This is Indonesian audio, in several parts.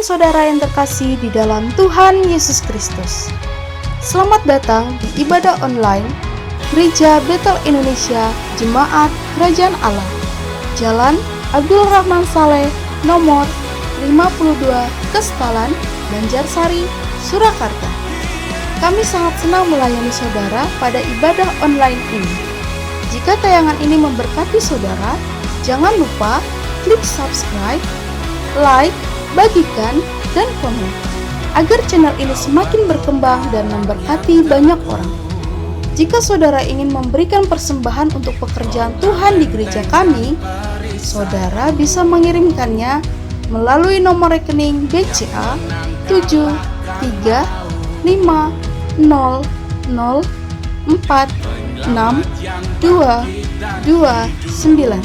saudara yang terkasih di dalam Tuhan Yesus Kristus. Selamat datang di ibadah online Gereja Betel Indonesia Jemaat Kerajaan Allah, Jalan Abdul Rahman Saleh, nomor 52, Kestalan, Banjarsari, Surakarta. Kami sangat senang melayani saudara pada ibadah online ini. Jika tayangan ini memberkati saudara, jangan lupa klik subscribe, like, bagikan, dan komen, agar channel ini semakin berkembang dan memberkati banyak orang. Jika saudara ingin memberikan persembahan untuk pekerjaan Tuhan di gereja kami, saudara bisa mengirimkannya melalui nomor rekening BCA 7350046229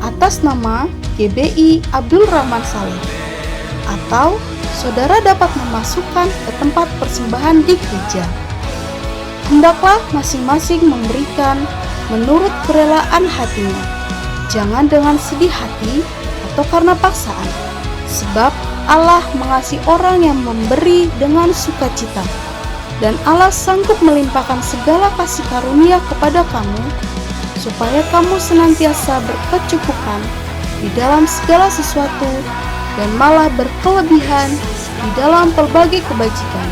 atas nama GBI Abdul Rahman Saleh, atau saudara dapat memasukkan ke tempat persembahan di gereja. Hendaklah masing-masing memberikan menurut kerelaan hatinya, jangan dengan sedih hati atau karena paksaan, sebab Allah mengasihi orang yang memberi dengan sukacita, dan Allah sanggup melimpahkan segala kasih karunia kepada kamu, supaya kamu senantiasa berkecukupan di dalam segala sesuatu dan malah berkelebihan di dalam pelbagai kebajikan.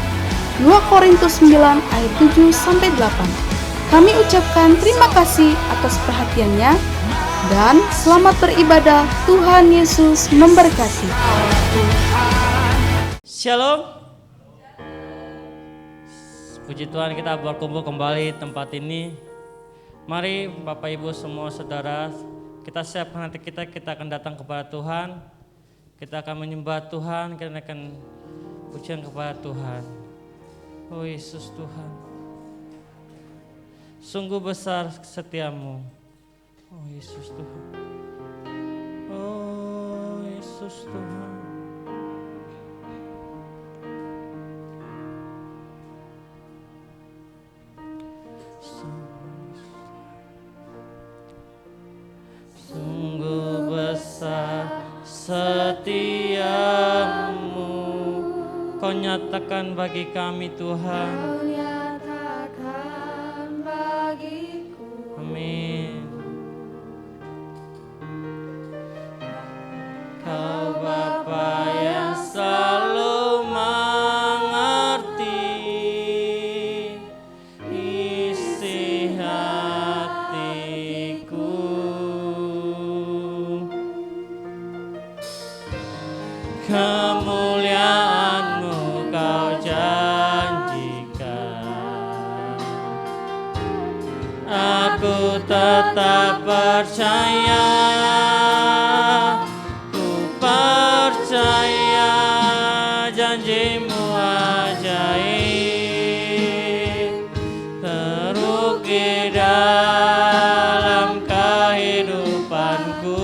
2 Korintus 9 ayat 7-8. Kami ucapkan terima kasih atas perhatiannya dan selamat beribadah. Tuhan Yesus memberkati. Shalom. Puji Tuhan, kita berkumpul kembali di tempat ini. Mari Bapak Ibu semua saudara, kita siapkan hati kita akan datang kepada Tuhan. Kita akan menyembah Tuhan, kita akan pujian kepada Tuhan. Oh Yesus Tuhan, sungguh besar setiamu. Oh Yesus Tuhan, oh Yesus Tuhan. Sungguh besar setiamu, Kau nyatakan bagi kami Tuhan. Kau nyatakan bagiku. Amin. Kau Bapa yang selalu mengerti isi hatiku. Kemuliaan-Mu Kau janjikan, aku tetap percaya, ku percaya janji-Mu ajaib, terukir dalam kehidupanku.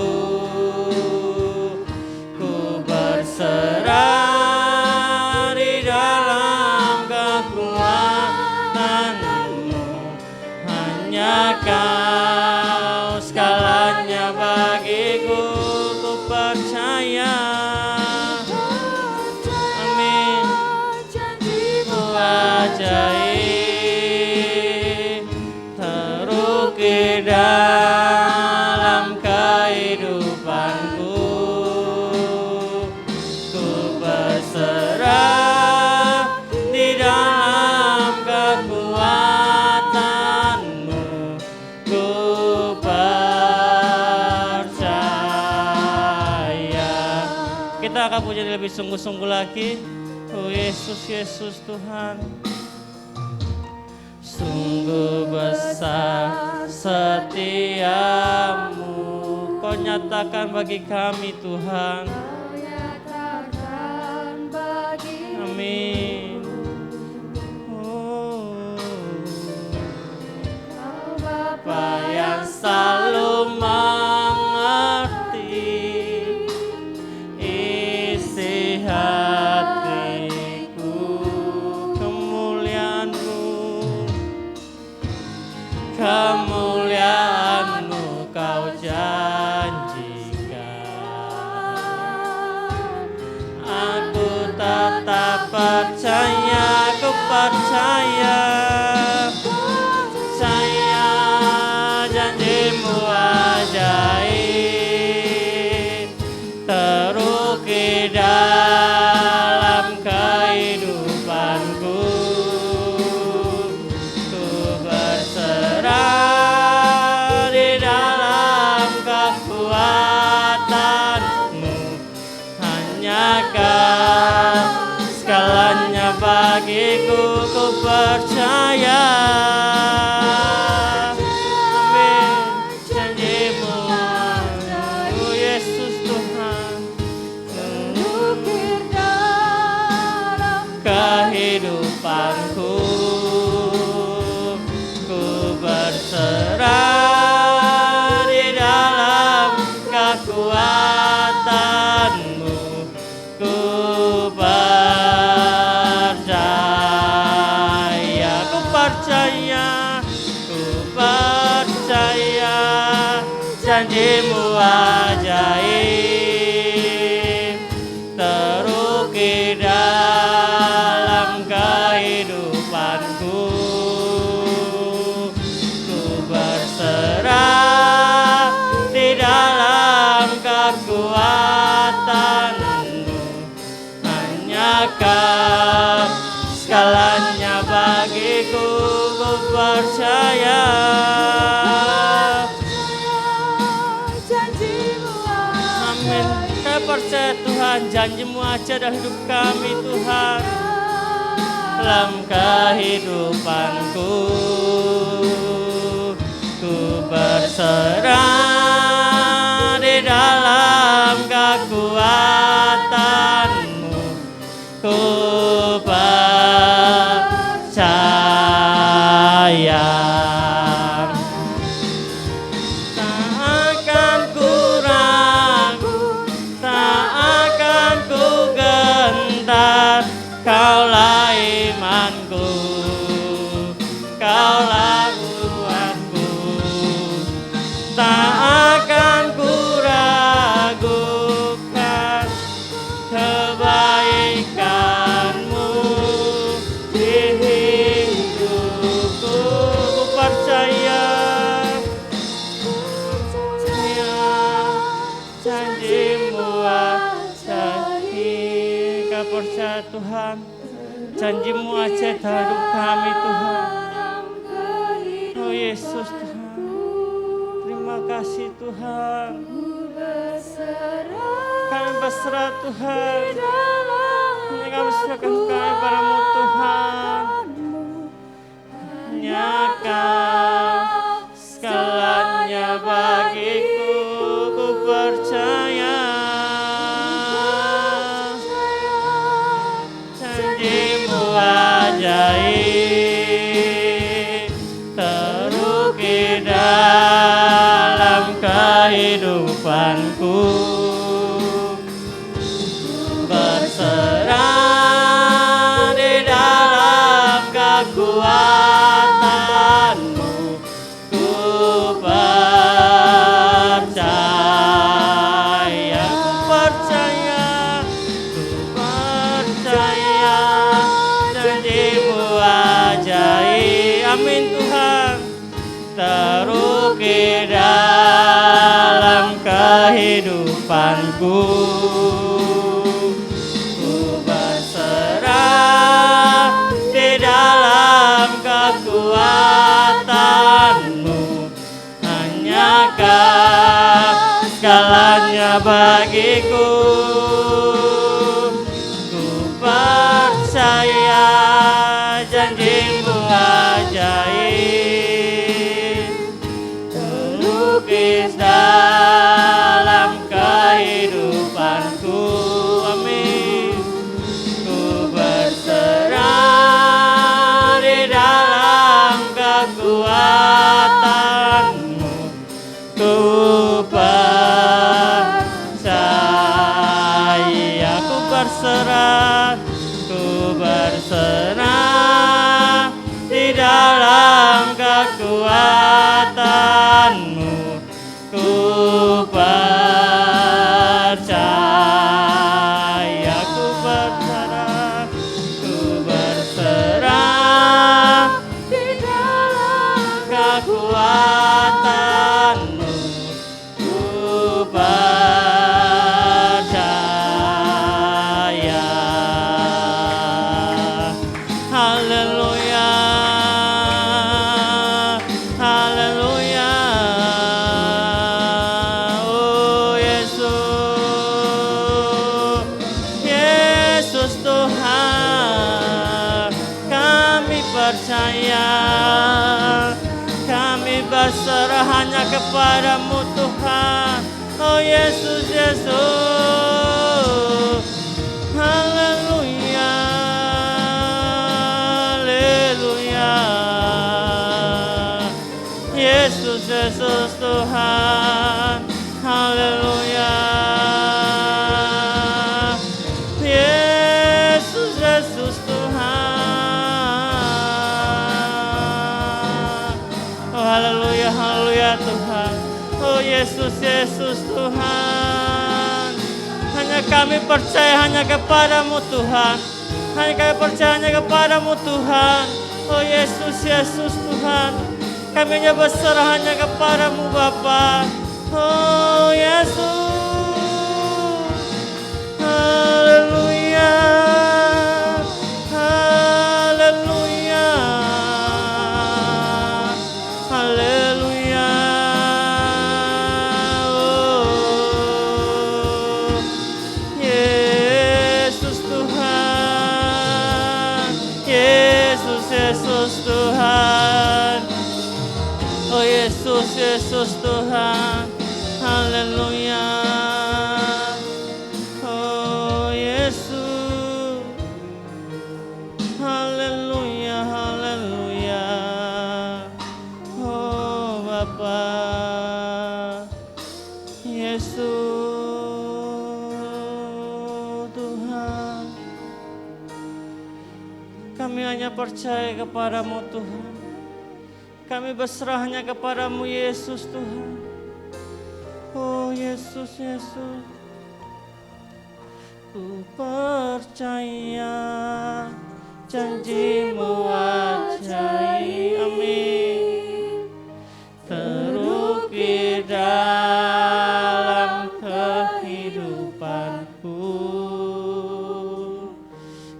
Berserah di dalam kekuatan-Mu, hanya Kau segalanya bagiku, ku percaya. Amin. Janji-Mu ajaib, terukir dalam kehidupanku. Berserah di dalam kekuatan-Mu, ku percaya. Kita akan puji lebih sungguh-sungguh lagi. Oh Yesus, Yesus Tuhan, sungguh besar setiamu, Kau nyatakan bagi kami Tuhan. Amin. Oh, Kau Bapa yang selalu mengerti isi hatiku. Kemuliaan-Mu, kemuliaan-Mu Kau janjikan. percaya, saya janjimu ajaib, terukir dalam kehidupanku. Ku berserah di dalam kekuatanmu, hanya Kau segalanya bagiku, ku percaya. Amin. Janjimu, oh Yesus Tuhan, terukir dalam kehidupanku. Ku berserah di dalam kekuatanmu. Ku percaya, ku percaya, ku percaya, janjimu ajaib, terukir dalam kehidupanku. Ku berserah di dalam kekuatanmu, hanya Kau segalanya bagiku, ku percaya. janjimu Amin. Saya percaya Tuhan, janjimu aja dalam hidup kami Tuhan, dalam kehidupanku. Ku berserah di dalam kekuatanmu. Ku percaya. Tak akan ku ragu, tak akan ku gentar. Kaulah imanku, Kaulah kuatku. Tak akan ku ragukan kebaikanmu di hidupku. Ku percaya, janjimu ajaib. Kau percaya Tuhan, janjimu aja dalam hidup kami Tuhan. Oh Yesus Tuhan, terima kasih Tuhan. Kami berserah Tuhan, hanya kami serahkan kami padamu Tuhan. Hanya Kau segalanya bagiku, ku percaya. Janjimu ajaib, terukir dalam kehidupanku. Berserah di dalam kekuatanmu. Ku percaya, ku percaya, ku percaya, janjimu ajaib. Amin Tuhan. Terukir dalam kehidupanku. Ku berserah di dalam kekuatanmu, hanya Kau segalanya bagiku. Ku percaya, janjimu ajaib, terukir dalam kehidupanku. Amin. Ku berserah di dalam kekuatanmu. Ku percaya, ku berserah, ku berserah di dalam kekuatanmu. Ku percaya, ku berserah, ku berserah haleluya, haleluya. Oh Yesus, Yesus Tuhan, kami percaya, kami berserah hanya kepadamu Tuhan. Oh Yesus, Yesus, haleluya, haleluya. Yesus, Yesus Tuhan, haleluya. Yesus, Yesus Tuhan. Oh haleluya, haleluya Tuhan. Oh Yesus, Yesus Tuhan. Hanya kami percaya hanya kepadamu Tuhan. Hanya kami percaya hanya kepadamu Tuhan. Oh Yesus, Yesus Tuhan. Kami hanya berserah hanya kepadamu Bapa. Oh Yesus. Haleluya. Haleluya. Haleluya. Oh Yesus Tuhan. Yesus, Yesus Tuhan. Oh Yesus, Yesus Tuhan, haleluya. Oh Yesus, haleluya, haleluya. Oh Bapa, Yesus Tuhan. Kami hanya percaya kepadamu Tuhan. Kami berserahnya kepadamu Yesus Tuhan. Oh Yesus, Yesus. Ku percaya janjimu ajaib. Amin. Terukir dalam kehidupanku.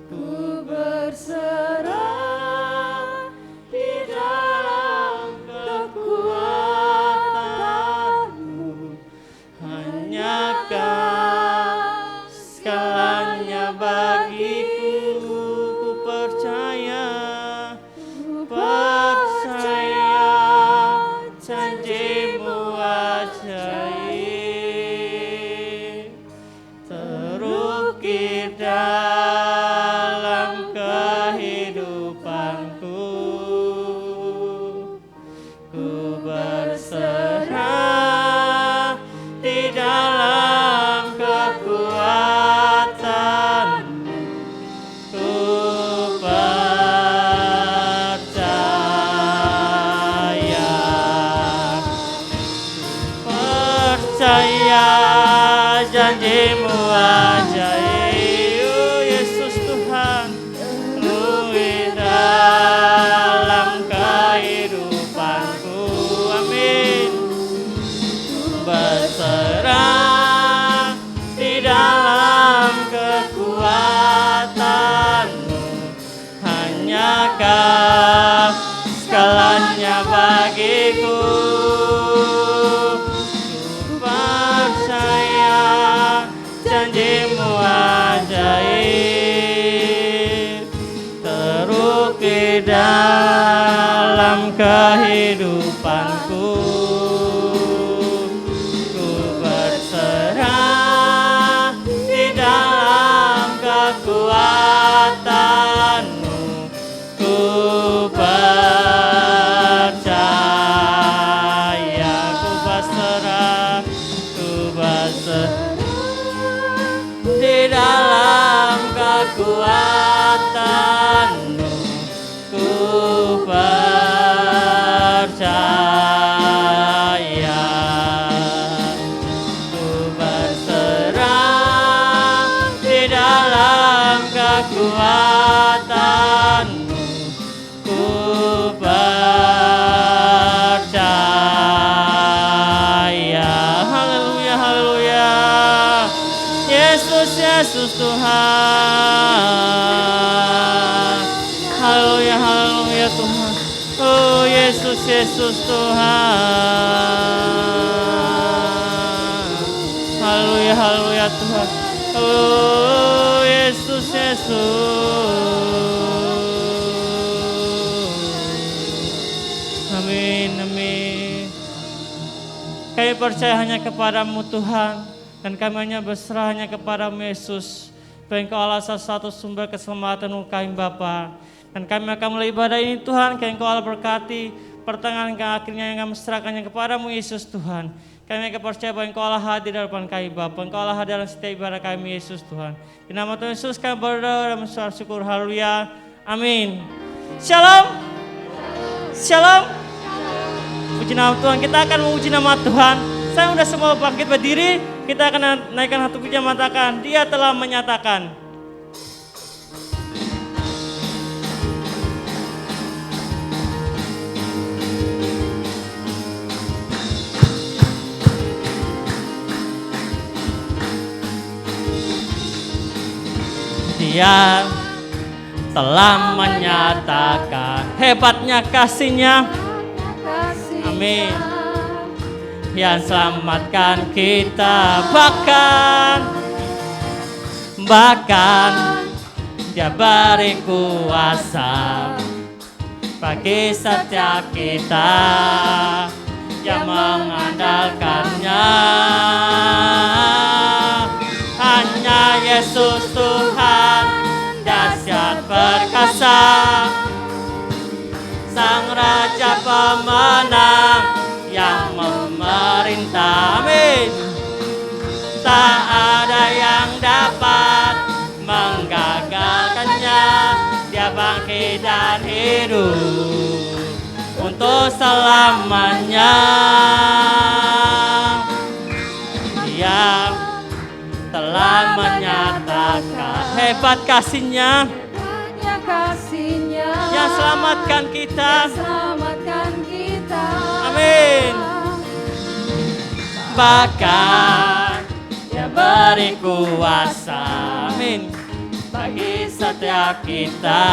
Ku berserah di dalam kekuatanmu. Hanyakah segalanya bagiku. Ku percaya, percaya janjimu ajaib. Terukir dalam kehidupanku. Ku berserah di dalam kekuatanmu. Ku percaya janjimu ajaib. Oh Yesus Tuhan, luwih dalam kehidupanku. Amin. Berserah di dalam kekuatanmu. Hanyakah segalanya bagiku. Ku percaya janjimu ajaib. Terukir dalam kehidupanku. Ku berserah di dalam kekuatanmu. Ku percaya, ku berserah di dalam kekuatanmu. Ku percaya, ku berserah di dalam kekuatanmu. Ku percaya. Haleluya, haleluya. Yesus, Yesus Tuhan. Haleluya. haleluya, haleluya Tuhan. Oh Yesus, Yesus Tuhan. Haleluya, haleluya Tuhan. Oh Yesus, Yesus. Amin, amin. Kami percaya hanya kepadamu Tuhan, dan kami hanya berserah hanya kepadamu Yesus. Tuhan Engkau Allah satu sumber keselamatan kami Bapa. Dan kami akan mulai ibadah ini Tuhan, Engkau Allah berkati pertengahan ke akhirnya yang kami serahkannya kepadamu Yesus Tuhan. Kami akan percaya bahwa Engkau Allah hadir di depan kami Bapa. Engkau Allah hadir dalam setiap ibadah kami Yesus Tuhan. Di nama Tuhan Yesus kami berdoa dan bersyukur syukur. Haleluya. Amin. Shalom. Shalom. Puji nama Tuhan. Kita akan memuji nama Tuhan. Saya sudah semua bangkit berdiri. Kita akan naikkan satu pujian, mengatakan Dia telah menyatakan. Dia telah menyatakan hebatnya kasih-Nya. Amin. Yang selamatkan kita, bahkan Dia beri kuasa bagi setiap kita yang mengandalkannya. Hanya Yesus Tuhan dahsyat perkasa, Sang Raja pemenang yang memerintah. Amin. Tak ada yang dapat menggagalkannya. Dia bangkit dan hidup untuk selamanya. Dia telah menyatakan hebat kasih-Nya yang selamatkan kita. Amin. Bahkan Dia beri kuasa, amin, bagi setiap kita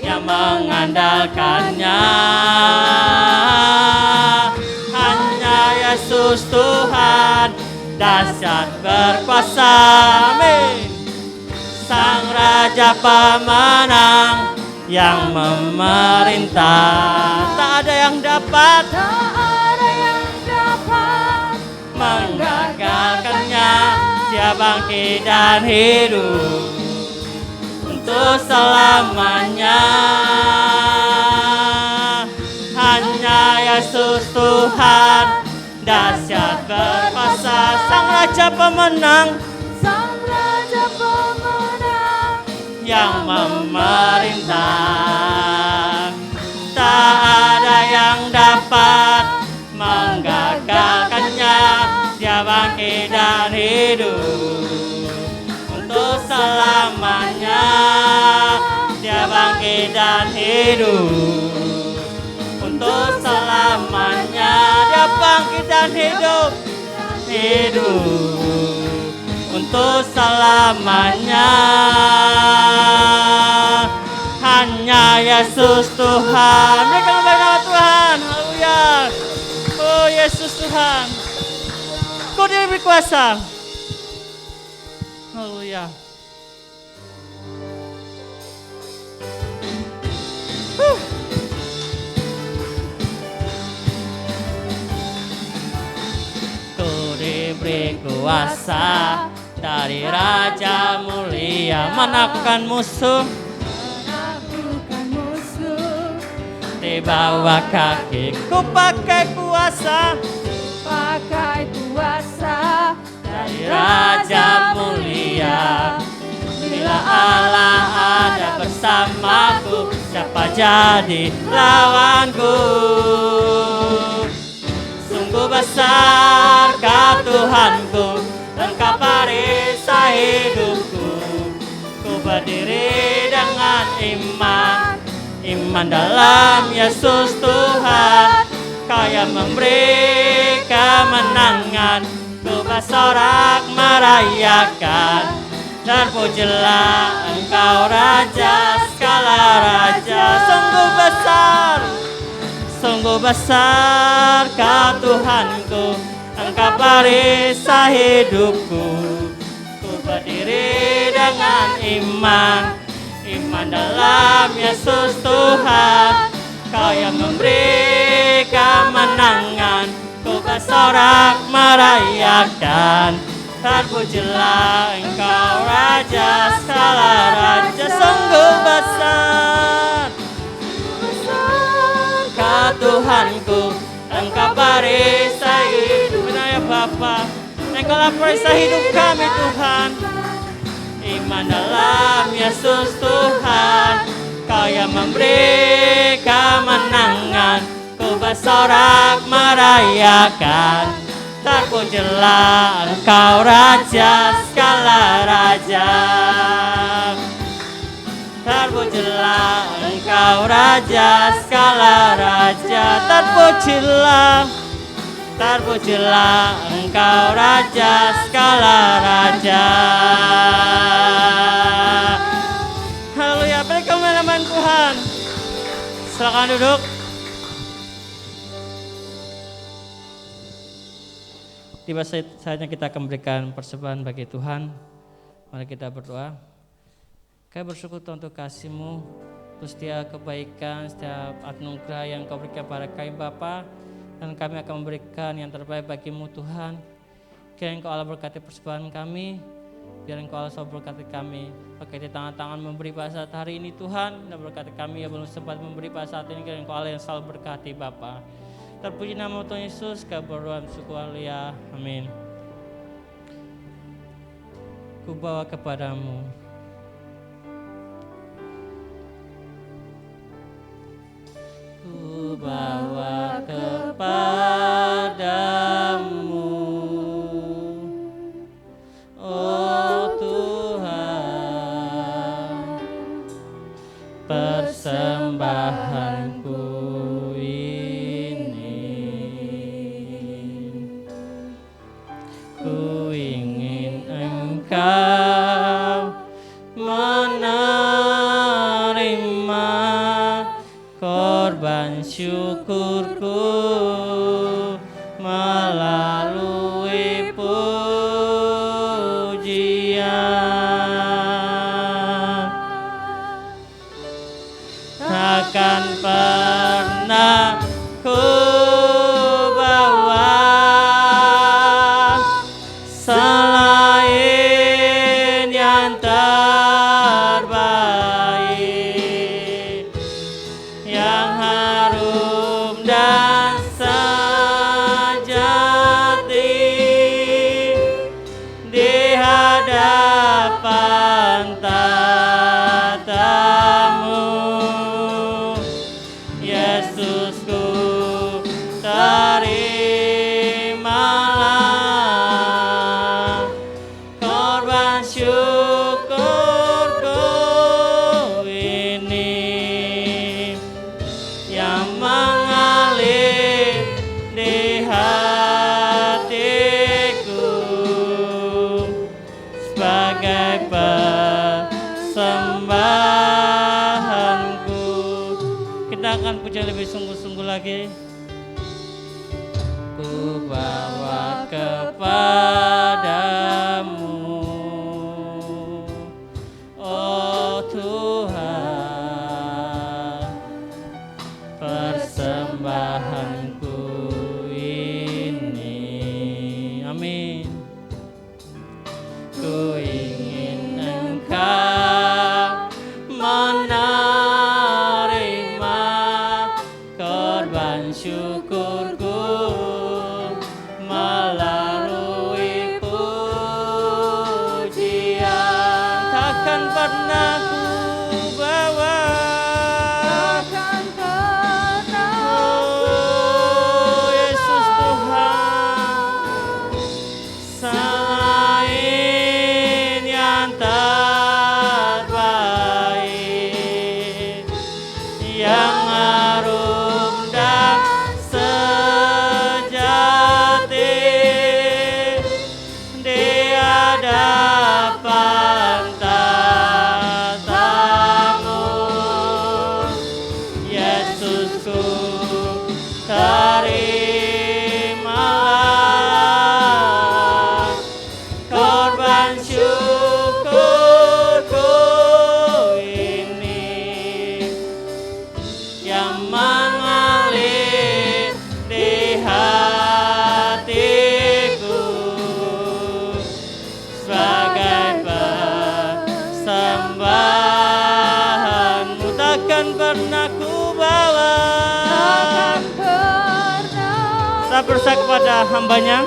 yang mengandalkannya. Hanya Yesus Tuhan dahsyat berkuasa, amin. Sang Raja pemenang yang memerintah. Tak ada yang dapat menggagalkannya. Dia bangkit dan hidup untuk selamanya. Hanya Yesus Tuhan dahsyat berkuasa. Sang Raja pemenang yang memerintah. Tak ada yang dapat menggagalkannya. Dia bangkit dan hidup untuk selamanya. Dia bangkit dan hidup untuk selamanya. Dia bangkit dan hidup untuk selamanya. Hanya Yesus Tuhan. Mereka memberi nama Tuhan. Haleluya. Oh Yesus Tuhan, Kau Dia berkuasa. Haleluya. Kau diberi kuasa dari Raja mulia, menaklukkan musuh di bawah kaki. Ku pakai kuasa dari Raja mulia. Bila Allah ada bersamaku, siapa jadi lawanku? Sungguh besar Kau Tuhanku, Engkau perisai hidupku. Ku berdiri dengan iman dalam Yesus Tuhan. Kau yang memberi kemenangan. Ku bersorak merayakan Terpujilah Engkau Raja, segala Raja. Sungguh besar Kau Tuhanku, Engkau perisai hidupku. Ku berdiri dengan iman dalam Yesus Tuhan. Kau yang memberi kemenangan, ku bersorak merayakan. Terpujilah Engkau Raja, segala Raja. Sungguh besar Kau Tuhanku, Engkau perisai hidup. Benar ya Bapa, Engkau lah perisai hidup kami Tuhan. Iman dalam Yesus Tuhan, Kau yang memberi kemenangan, ku bersorak merayakan. Terpujilah Engkau Raja, segala Raja. Terpujilah Engkau Raja, segala Raja. Terpujilah Engkau Raja, segala Raja. Haleluya, beri kemuliaan Tuhan. Silakan duduk. Tiba saatnya kita akan memberikan persembahan bagi Tuhan. Mari kita berdoa. Kami bersyukur Tuhan untuk kasih-Mu, untuk setiap kebaikan, setiap anugerah yang Kau berikan kepada kami Bapa. Dan kami akan memberikan yang terbaik bagi-Mu Tuhan. Kiranya Engkau Allah berkati persembahan kami. Biar Engkau Allah selalu berkati kami. Pakai di tangan-tangan memberi pada saat hari ini Tuhan. Dan berkati kami yang belum sempat memberi pada saat ini. Kiranya Engkau Allah yang selalu berkati Bapa. Terpuji nama Tuhan Yesus, kami berdoa syukur haleluya. Amin. Ku bawa kepadamu Ku bawa kepadamu, oh Tuhan, persembahanku ini. Ku ingin Engkau menerima korban syukurku melalui pujian. Takkan pernah ku bawa selain yang terbaik, yang harum dan sejati di hadapan tatamu. Yesusku, terimalah korban syukurku ini yang mengalir di hatiku sebagai persembahanku. Kita akan puja lebih sungguh-sungguh lagi. Ku bawa kepadamu, oh Tuhan, persembahanku ini. Amin. Ku ingin Engkau menerima korban syukurku melalui pujian. Yesusku, terimalah korban syukurku ini yang mengalir di hatiku sebagai persembahanmu. Takkan pernah ku bawa, Takkan pernah saya berusaha kepada hambanya,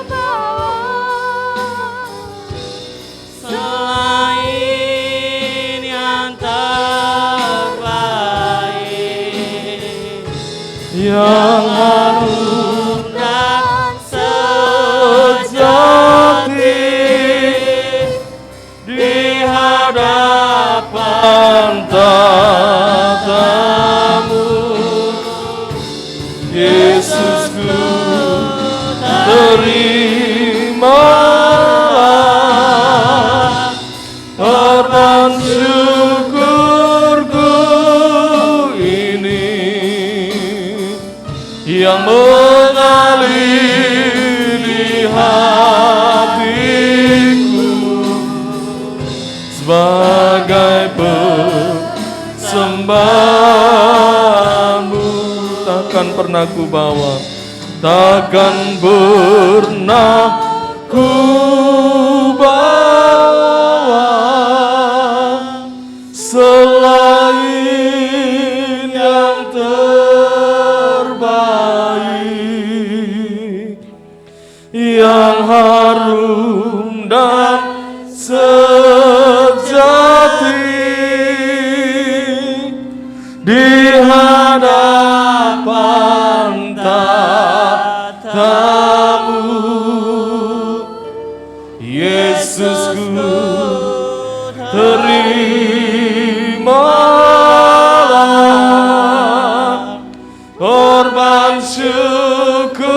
selain yang terbaik, yang harum dan sejati di hadapan tatamu, Yesusku, terimalah korban syukurku ini yang mengalir di hatiku sebagai persembahanmu. Takkan pernah ku bawa, takkan pernah ku bawa selain yang terbaik, yang harum dan sejati di hadapan tatamu, Yesusku, terimalah korban syukurku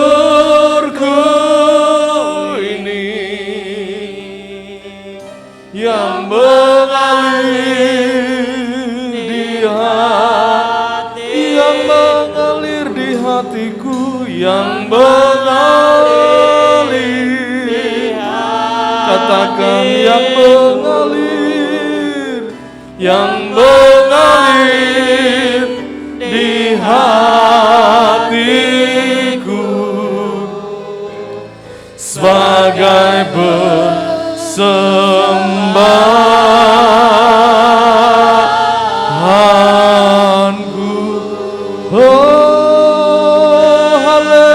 ini yang mengalir di hati, yang mengalir di hatiku, yang mengalir, katakan yang mengalir, yang mengalir di hatiku sebagai persembahanku. Oh, haleluya.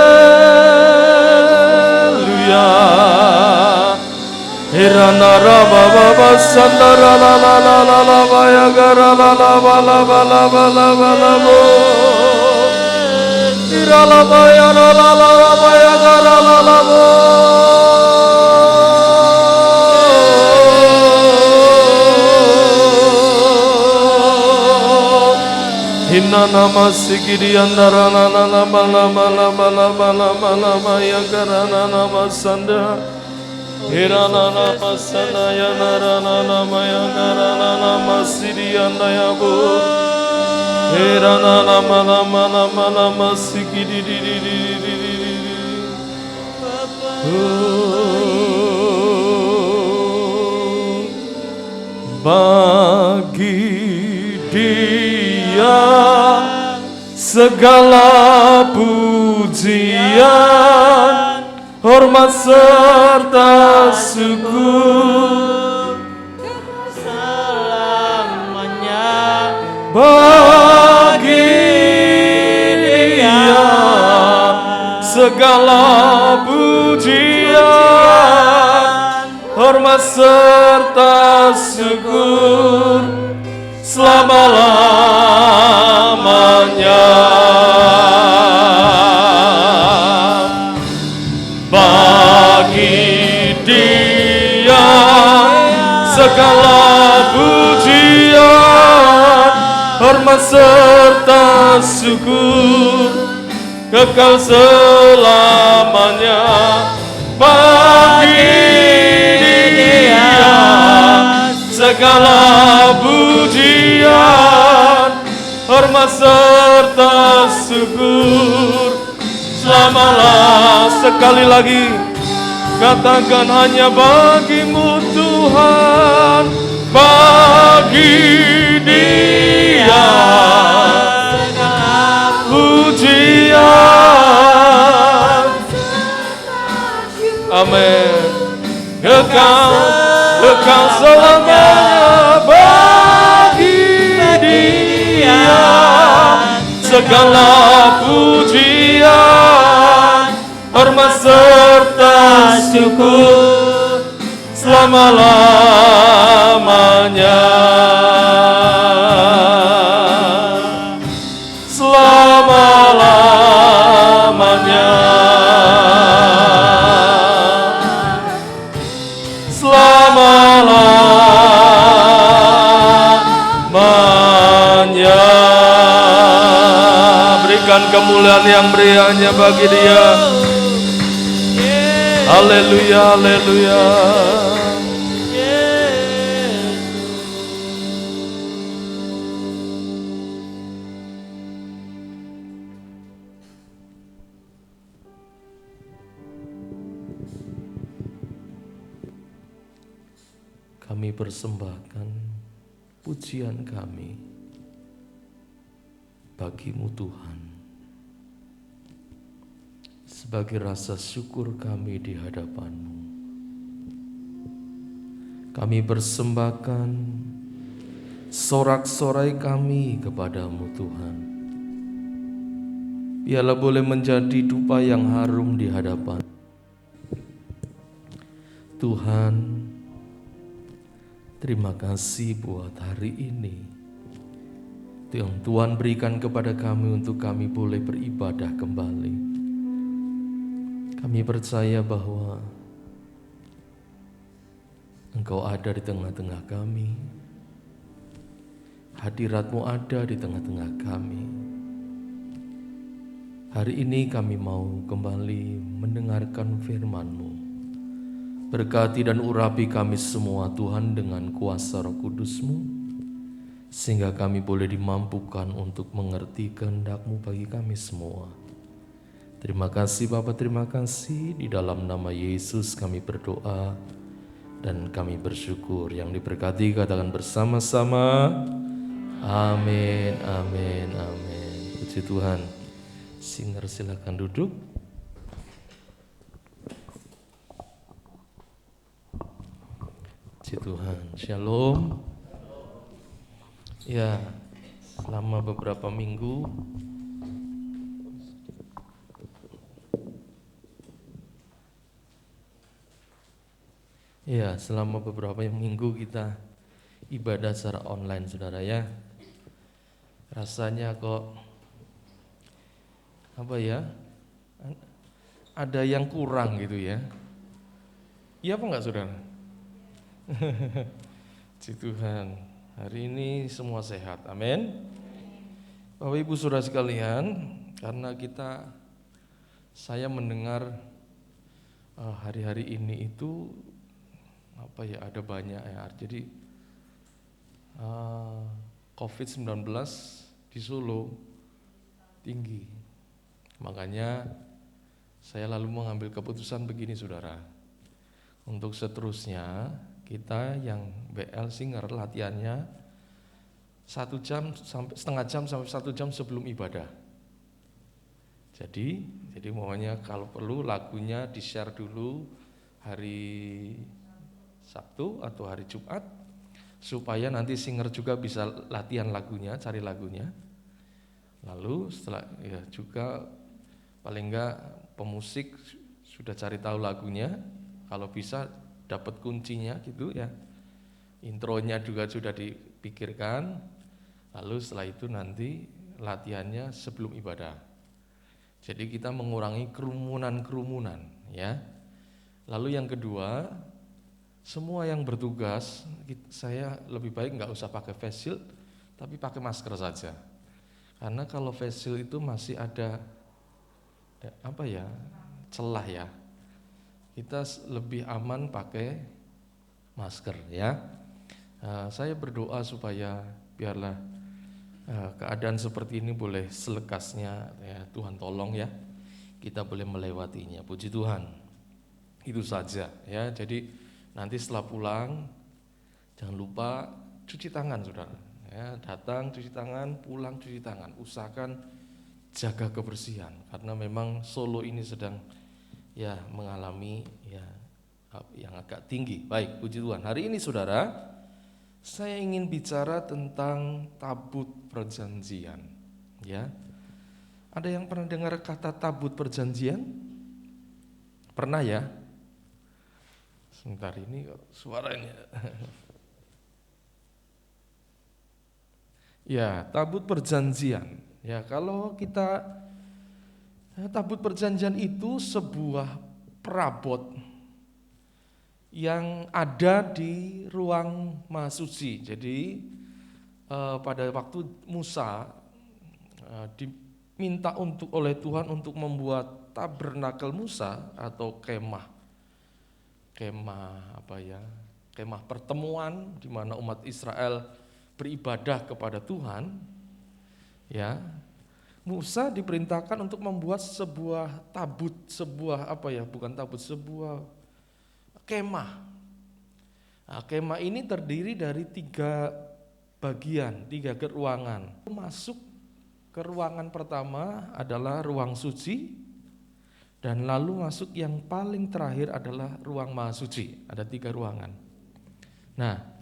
Hirana raba baba sandara la la la la la baya gara la la la la la la la la la bo. Hirala baya la la la la baya gara la la bo. Hinna nama sigiri andara la la la la la la la la la la baya gara la nama sanda. Hirana nama sana ya narana nama ya garana nama sirianda ya bu. Hirana nama nama nama nama sikidi di di di di di di. Bagi Dia segala pujian, hormat serta syukur selamanya bagi Dia segala pujian, hormat serta syukur selama-lamanya. Bagi Dia segala pujian, hormat serta syukur kekal selamanya. Bagi Dia segala pujian, hormat serta syukur selamalah. Sekali lagi katakan hanya bagimu Tuhan, bagi Dia pujian. Amin. Kekal selamanya bagi Dia segala pujian, hormat serta syukur selama-lamanya. Selama-lamanya. Selama-lamanya. Berikan kemuliaan yang berianya bagi Dia. Haleluya, haleluya. Kami persembahkan pujian kami bagi-Mu Tuhan, sebagai rasa syukur kami di hadapan-Mu. Kami persembahkan sorak-sorai kami kepadamu Tuhan. Biarlah boleh menjadi dupa yang harum di hadapan Tuhan. Terima kasih buat hari ini yang Tuhan berikan kepada kami untuk kami boleh beribadah kembali. Kami percaya bahwa Engkau ada di tengah-tengah kami. Hadirat-Mu ada di tengah-tengah kami. Hari ini kami mau kembali mendengarkan firman-Mu. Berkati dan urapi kami semua Tuhan dengan kuasa Roh Kudus-Mu, sehingga kami boleh dimampukan untuk mengerti kehendak-Mu bagi kami semua. Terima kasih Bapa, terima kasih. Di dalam nama Yesus kami berdoa dan kami bersyukur. Yang diberkati katakan bersama-sama, amin, amin, amin. Puji Tuhan. Singer silakan duduk. Puji Tuhan. Shalom. Ya, selama beberapa minggu kita ibadah secara online, saudara ya. Rasanya kok apa ya? Ada yang kurang gitu ya. Iya apa enggak, saudara? Puji Tuhan. Hari ini semua sehat, amin. Bapak Ibu Saudara sekalian, karena saya mendengar hari-hari ini itu ada banyak ya. Jadi COVID-19 di Solo tinggi. Makanya saya lalu mengambil keputusan begini, saudara. Untuk seterusnya kita yang BL Singer latihannya 1 jam sampai setengah jam sampai 1 jam sebelum ibadah. Jadi maunya kalau perlu lagunya di-share dulu hari Sabtu atau hari Jumat, supaya nanti singer juga bisa latihan lagunya, cari lagunya. Lalu setelah ya juga paling enggak pemusik sudah cari tahu lagunya, kalau bisa dapat kuncinya gitu ya. Intronya juga sudah dipikirkan. Lalu setelah itu nanti latihannya sebelum ibadah. Jadi kita mengurangi kerumunan ya. Lalu yang kedua, semua yang bertugas, saya lebih baik nggak usah pakai face shield, tapi pakai masker saja. Karena kalau face shield itu masih ada celah ya. Kita lebih aman pakai masker ya. Saya berdoa supaya biarlah keadaan seperti ini boleh selekasnya ya, Tuhan tolong ya, kita boleh melewatinya. Puji Tuhan. Itu saja ya. Jadi nanti setelah pulang jangan lupa cuci tangan saudara. Ya, datang cuci tangan, pulang cuci tangan. Usahakan jaga kebersihan karena memang Solo ini sedang ya mengalami ya yang agak tinggi. Baik, puji Tuhan. Hari ini saudara, saya ingin bicara tentang tabut perjanjian. Ya, ada yang pernah dengar kata tabut perjanjian? Pernah ya? Sebentar ini suaranya. Ya, tabut perjanjian. Ya, kalau kita tabut perjanjian itu sebuah perabot yang ada di ruang Maha Suci. Jadi pada waktu Musa diminta oleh Tuhan untuk membuat tabernakel Musa atau kemah pertemuan di mana umat Israel beribadah kepada Tuhan, ya, Musa diperintahkan untuk membuat sebuah kemah. Nah, kemah ini terdiri dari 3 bagian, 3 ruangan. Masuk ke ruangan pertama adalah ruang suci, dan lalu masuk yang paling terakhir adalah ruang Maha Suci. Ada 3 ruangan. Nah,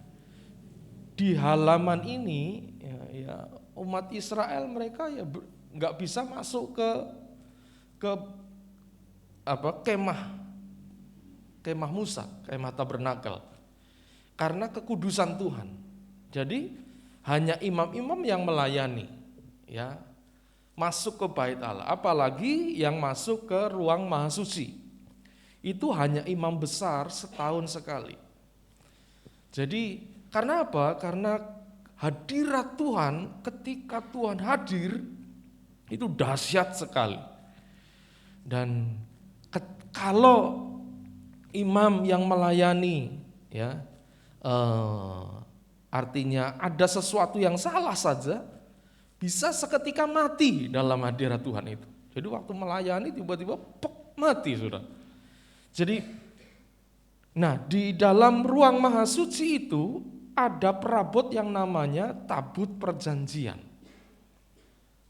di halaman ini ya umat Israel mereka ya nggak bisa masuk ke kemah Musa, kemah tabernakel, karena kekudusan Tuhan. Jadi hanya imam-imam yang melayani ya masuk ke bait Allah, apalagi yang masuk ke ruang Maha Suci itu hanya imam besar setahun sekali. Jadi karena apa? Karena hadirat Tuhan, ketika Tuhan hadir itu dahsyat sekali. Dan kalau imam yang melayani ya artinya ada sesuatu yang salah saja bisa seketika mati dalam hadirat Tuhan itu. Jadi waktu melayani tiba-tiba mati sudah. Jadi di dalam ruang Maha Suci itu ada perabot yang namanya tabut perjanjian.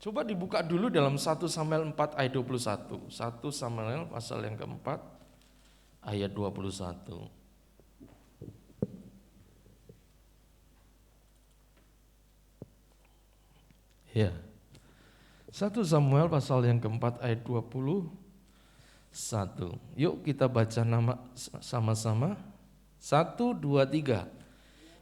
Coba dibuka dulu dalam 1 Samuel 4 ayat 21. 1 Samuel pasal yang keempat ayat 21. Ya. 1 Samuel pasal yang keempat ayat 21. Yuk kita baca nama sama-sama. 1, 2, 3.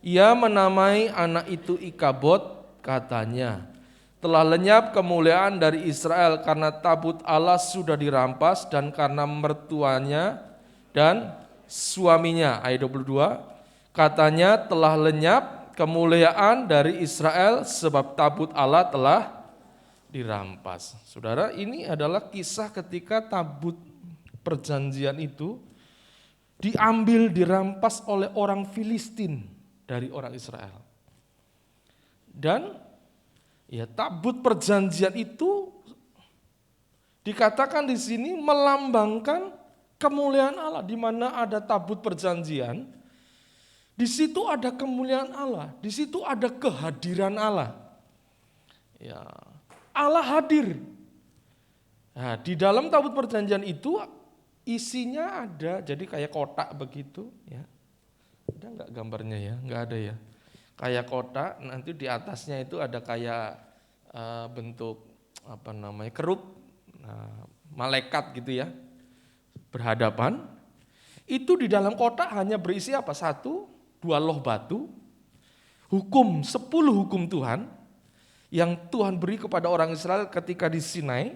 Ia menamai anak itu Ikabod, katanya, telah lenyap kemuliaan dari Israel karena tabut Allah sudah dirampas dan karena mertuanya dan suaminya. Ayat 22, katanya telah lenyap kemuliaan dari Israel sebab tabut Allah telah dirampas. Saudara, ini adalah kisah ketika tabut perjanjian itu dirampas oleh orang Filistin dari orang Israel. Dan ya tabut perjanjian itu dikatakan di sini melambangkan kemuliaan Allah. Di mana ada tabut perjanjian, di situ ada kemuliaan Allah, di situ ada kehadiran Allah. Ya, Allah hadir. Nah, di dalam tabut perjanjian itu isinya ada, jadi kayak kotak begitu ya. Ada nggak gambarnya ya? Nggak ada ya. Kayak kotak, nanti di atasnya itu ada kayak bentuk kerup, malaikat gitu ya, berhadapan. Itu di dalam kotak hanya berisi 1, 2 loh batu, 10 hukum Tuhan yang Tuhan beri kepada orang Israel ketika di Sinai,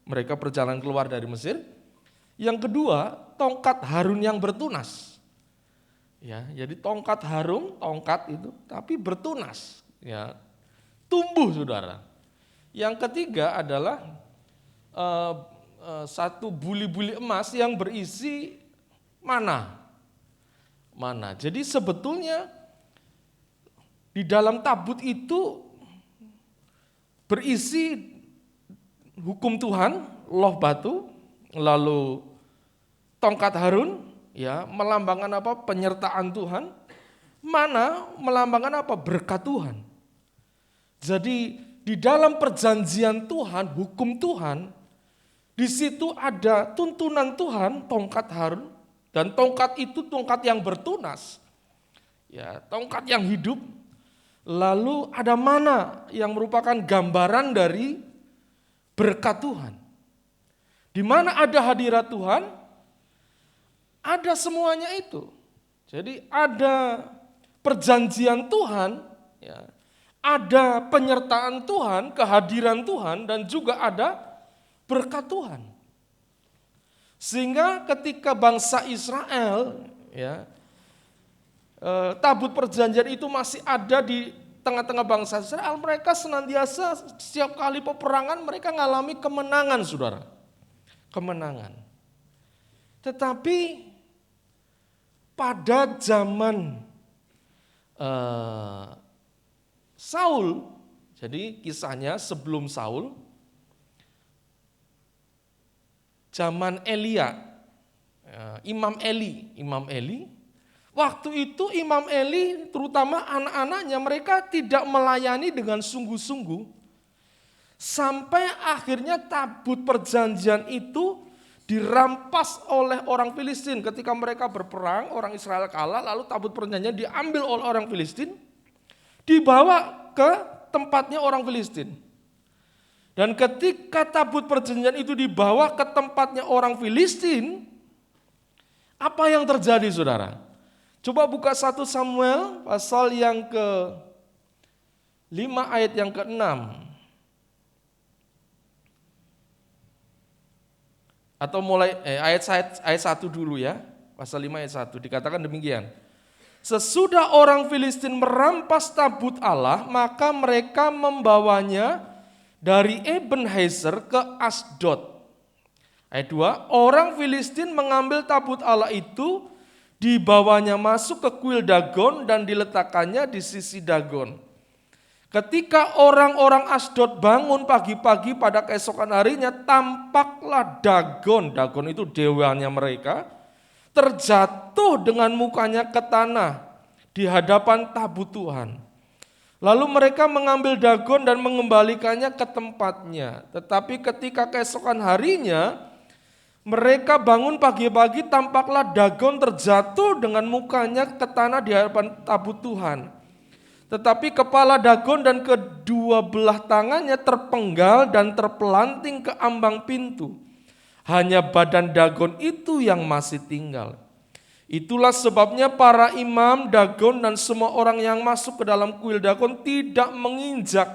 mereka perjalanan keluar dari Mesir. Yang kedua, tongkat Harun yang bertunas. Ya, jadi tongkat itu tapi bertunas, ya, tumbuh saudara. Yang ketiga adalah 1 buli-buli emas yang berisi mana. Jadi sebetulnya di dalam tabut itu berisi hukum Tuhan, loh batu, lalu tongkat Harun, ya, melambangkan apa? Penyertaan Tuhan. Mana melambangkan apa? Berkat Tuhan. Jadi di dalam perjanjian Tuhan, hukum Tuhan, di situ ada tuntunan Tuhan, tongkat Harun, dan tongkat itu tongkat yang bertunas, ya, tongkat yang hidup. Lalu ada mana yang merupakan gambaran dari berkat Tuhan. Di mana ada hadirat Tuhan, ada semuanya itu. Jadi ada perjanjian Tuhan, ya, ada penyertaan Tuhan, kehadiran Tuhan, dan juga ada berkat Tuhan. Sehingga ketika bangsa Israel, ya, tabut perjanjian itu masih ada di tengah-tengah bangsa Israel, mereka senantiasa setiap kali peperangan mereka mengalami kemenangan, saudara. Kemenangan. Tetapi pada zaman Saul, jadi kisahnya sebelum Saul, zaman Elia, Imam Eli, waktu itu Imam Eli terutama anak-anaknya mereka tidak melayani dengan sungguh-sungguh sampai akhirnya tabut perjanjian itu dirampas oleh orang Filistin. Ketika mereka berperang, orang Israel kalah, lalu tabut perjanjian diambil oleh orang Filistin, dibawa ke tempatnya orang Filistin. Dan ketika tabut perjanjian itu dibawa ke tempatnya orang Filistin, apa yang terjadi, saudara? Coba buka 1 Samuel pasal yang ke-5 ayat yang ke-6. Atau mulai ayat 1 dulu ya, pasal 5 ayat 1 dikatakan demikian. Sesudah orang Filistin merampas tabut Allah, maka mereka membawanya dari Ebenezer ke Asdod. Ayat 2, orang Filistin mengambil tabut Allah itu, dibawanya masuk ke kuil Dagon dan diletakkannya di sisi Dagon. Ketika orang-orang Asdod bangun pagi-pagi pada keesokan harinya, tampaklah Dagon itu dewanya mereka, terjatuh dengan mukanya ke tanah di hadapan tabut Tuhan. Lalu mereka mengambil Dagon dan mengembalikannya ke tempatnya. Tetapi ketika keesokan harinya, mereka bangun pagi-pagi, tampaklah Dagon terjatuh dengan mukanya ke tanah di hadapan tabut Tuhan. Tetapi kepala Dagon dan kedua belah tangannya terpenggal dan terpelanting ke ambang pintu. Hanya badan Dagon itu yang masih tinggal. Itulah sebabnya para imam Dagon dan semua orang yang masuk ke dalam kuil Dagon tidak menginjak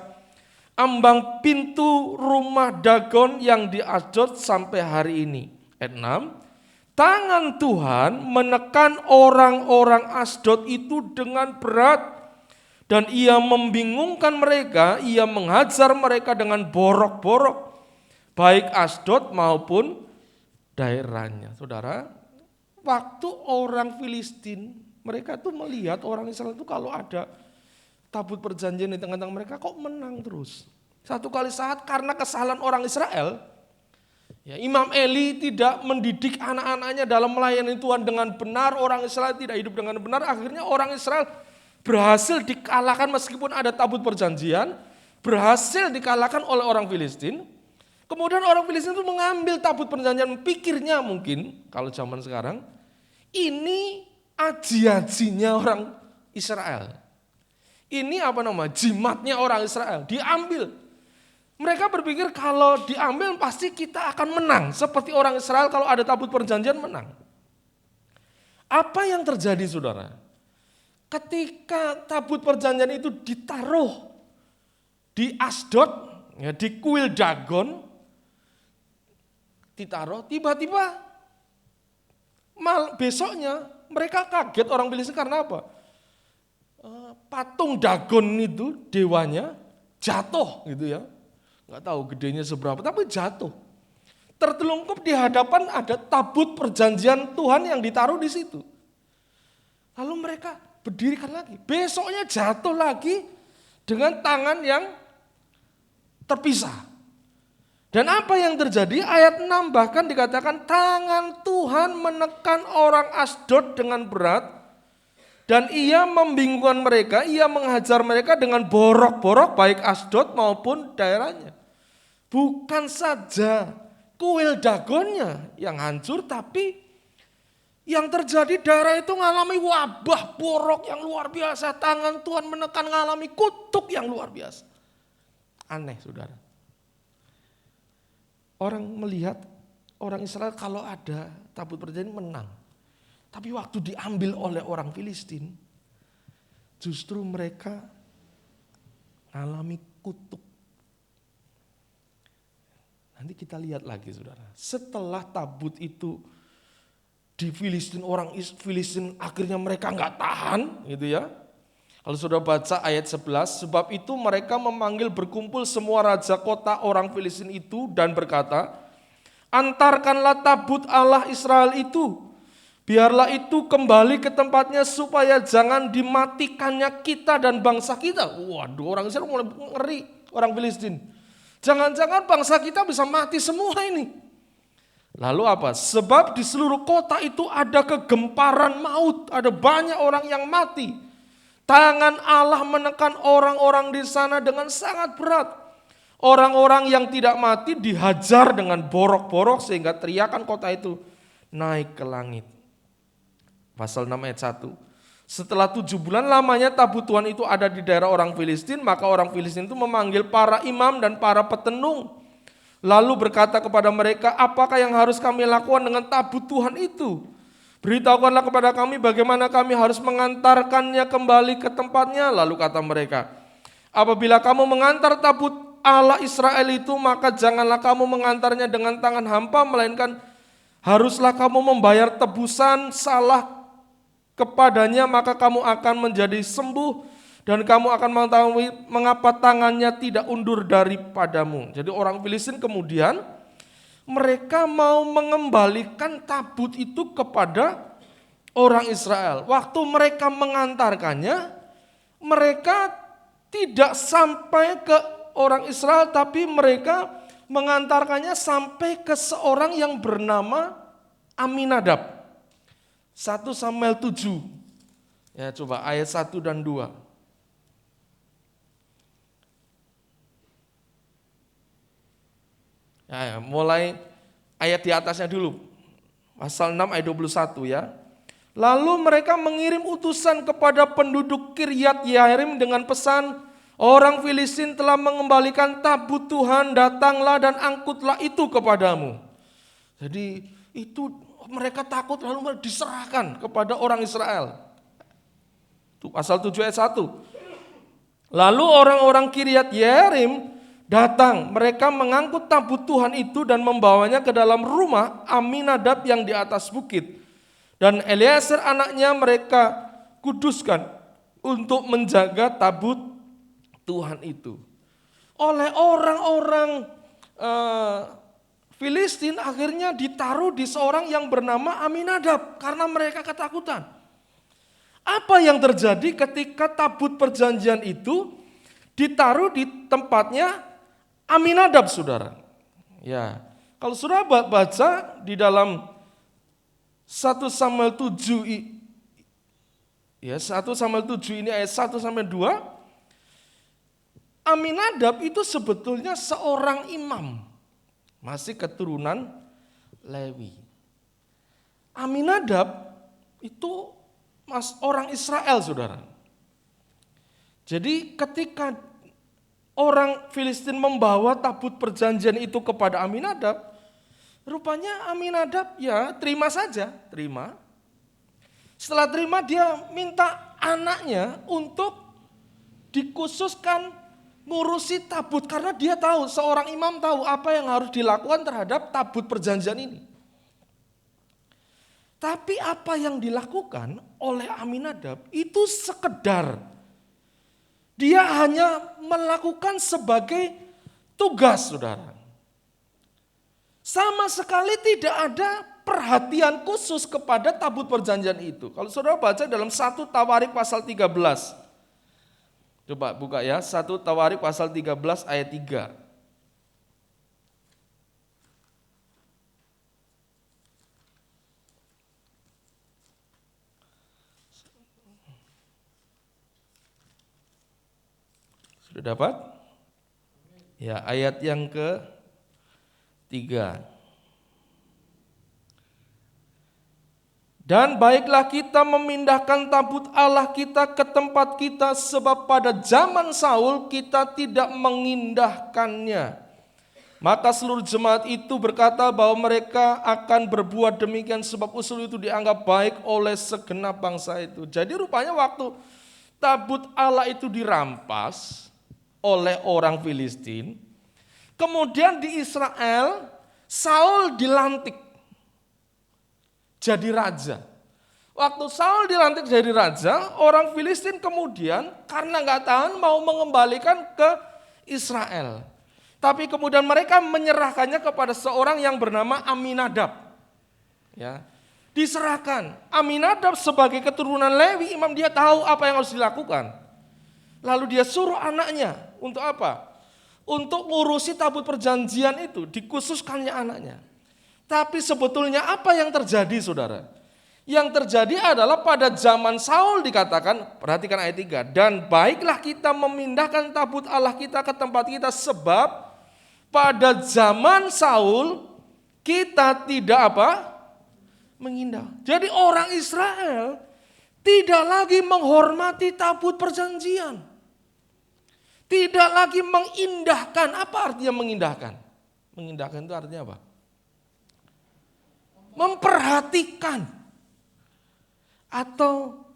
ambang pintu rumah Dagon yang di Asdod sampai hari ini. Ayat 6, tangan Tuhan menekan orang-orang Asdod itu dengan berat. Dan ia membingungkan mereka, ia menghajar mereka dengan borok-borok, baik Asdod maupun daerahnya. Saudara, waktu orang Filistin, mereka tuh melihat orang Israel itu kalau ada tabut perjanjian di tengah-tengah mereka kok menang terus. Satu kali saat karena kesalahan orang Israel, ya, Imam Eli tidak mendidik anak-anaknya dalam melayani Tuhan dengan benar, orang Israel tidak hidup dengan benar, akhirnya orang Israel berhasil dikalahkan meskipun ada tabut perjanjian, berhasil dikalahkan oleh orang Filistin. Kemudian orang Filistin itu mengambil tabut perjanjian, pikirnya mungkin kalau zaman sekarang, ini aji-ajinya orang Israel. Ini jimatnya orang Israel, diambil. Mereka berpikir kalau diambil pasti kita akan menang, seperti orang Israel kalau ada tabut perjanjian menang. Apa yang terjadi, saudara? Ketika tabut perjanjian itu ditaruh di Asdod, ya, di kuil Dagon, ditaruh, tiba-tiba besoknya mereka kaget orang Filistin karena apa? Patung Dagon itu dewanya jatuh gitu ya, nggak tahu gedenya seberapa, tapi jatuh. Tertelungkup di hadapan ada tabut perjanjian Tuhan yang ditaruh di situ. Lalu mereka berdirikan lagi, besoknya jatuh lagi dengan tangan yang terpisah. Dan apa yang terjadi? Ayat 6 bahkan dikatakan tangan Tuhan menekan orang Asdod dengan berat dan ia membingungkan mereka, ia menghajar mereka dengan borok-borok baik Asdod maupun daerahnya. Bukan saja kuil Dagonnya yang hancur, tapi yang terjadi daerah itu mengalami wabah borok yang luar biasa. Tangan Tuhan menekan mengalami kutuk yang luar biasa. Aneh saudara. Orang melihat orang Israel kalau ada tabut perjanjian menang. Tapi waktu diambil oleh orang Filistin, justru mereka mengalami kutuk. Nanti kita lihat lagi saudara. Setelah tabut itu di Filistin, orang Filistin akhirnya mereka nggak tahan gitu ya. Kalau sudah baca ayat 11, sebab itu mereka memanggil berkumpul semua raja kota orang Filistin itu dan berkata, antarkanlah tabut Allah Israel itu, biarlah itu kembali ke tempatnya supaya jangan dimatikannya kita dan bangsa kita. Waduh, orang Israel mulai ngeri, orang Filistin. Jangan-jangan bangsa kita bisa mati semua ini. Lalu apa? Sebab di seluruh kota itu ada kegemparan maut, ada banyak orang yang mati. Tangan Allah menekan orang-orang di sana dengan sangat berat. Orang-orang yang tidak mati dihajar dengan borok-borok sehingga teriakan kota itu naik ke langit. Pasal 6 ayat 1. Setelah 7 bulan lamanya tabut Tuhan itu ada di daerah orang Filistin, maka orang Filistin itu memanggil para imam dan para petenung. Lalu berkata kepada mereka, apakah yang harus kami lakukan dengan tabut Tuhan itu? Beritahukanlah kepada kami bagaimana kami harus mengantarkannya kembali ke tempatnya. Lalu kata mereka, apabila kamu mengantar tabut Allah Israel itu, maka janganlah kamu mengantarnya dengan tangan hampa, melainkan haruslah kamu membayar tebusan salah kepadanya, maka kamu akan menjadi sembuh dan kamu akan mengetahui mengapa tangannya tidak undur daripadamu. Jadi orang Filistin kemudian mereka mau mengembalikan tabut itu kepada orang Israel. Waktu mereka mengantarkannya, mereka tidak sampai ke orang Israel, tapi mereka mengantarkannya sampai ke seorang yang bernama Aminadab. 1 Samuel 7. Ya, coba ayat 1 dan 2. Ya, mulai ayat di atasnya dulu. Pasal 6 ayat 21 ya. Lalu mereka mengirim utusan kepada penduduk Kiryat Yearim dengan pesan, orang Filistin telah mengembalikan tabut Tuhan, datanglah dan angkutlah itu kepadamu. Jadi itu mereka takut lalu diserahkan kepada orang Israel. Itu pasal 7 ayat 1. Lalu orang-orang Kiryat Yearim datang, mereka mengangkut tabut Tuhan itu dan membawanya ke dalam rumah Aminadab yang di atas bukit. Dan Eliezer anaknya mereka kuduskan untuk menjaga tabut Tuhan itu. Oleh orang-orang Filistin akhirnya ditaruh di seorang yang bernama Aminadab karena mereka ketakutan. Apa yang terjadi ketika tabut perjanjian itu ditaruh di tempatnya Aminadab, saudara? Ya, kalau saudara baca di dalam 1 Samuel 7 ya 1 Samuel 7 ini ayat 1 sampai 2, Aminadab itu sebetulnya seorang imam, masih keturunan Lewi. Aminadab itu orang Israel, saudara. Jadi ketika orang Filistin membawa tabut perjanjian itu kepada Aminadab, rupanya Aminadab ya terima saja, terima. Setelah terima dia minta anaknya untuk dikhususkan ngurusi tabut karena dia tahu, seorang imam tahu apa yang harus dilakukan terhadap tabut perjanjian ini. Tapi apa yang dilakukan oleh Aminadab itu sekedar dia hanya melakukan sebagai tugas, saudara. Sama sekali tidak ada perhatian khusus kepada tabut perjanjian itu. Kalau saudara baca dalam 1 Tawarik pasal 13. Coba buka ya, 1 Tawarik pasal 13 ayat 3. Sudah dapat? Ya, ayat yang ke-3. Dan baiklah kita memindahkan tabut Allah kita ke tempat kita, sebab pada zaman Saul kita tidak mengindahkannya. Maka seluruh jemaat itu berkata bahwa mereka akan berbuat demikian sebab usul itu dianggap baik oleh segenap bangsa itu. Jadi rupanya waktu tabut Allah itu dirampas oleh orang Filistin, kemudian di Israel Saul dilantik jadi raja. Waktu Saul dilantik jadi raja, orang Filistin kemudian karena nggak tahan mau mengembalikan ke Israel. Tapi kemudian mereka menyerahkannya kepada seorang yang bernama Aminadab. Ya, diserahkan. Aminadab sebagai keturunan Lewi, imam, dia tahu apa yang harus dilakukan. Lalu dia suruh anaknya untuk apa? Untuk ngurusi tabut perjanjian itu, dikhususkannya anaknya. Tapi sebetulnya apa yang terjadi, saudara? Yang terjadi adalah pada zaman Saul dikatakan, perhatikan ayat 3, dan baiklah kita memindahkan tabut Allah kita ke tempat kita, sebab pada zaman Saul kita tidak apa? Mengindah. Jadi orang Israel tidak lagi menghormati tabut perjanjian. Tidak lagi mengindahkan. Apa artinya mengindahkan? Mengindahkan itu artinya apa? Memperhatikan atau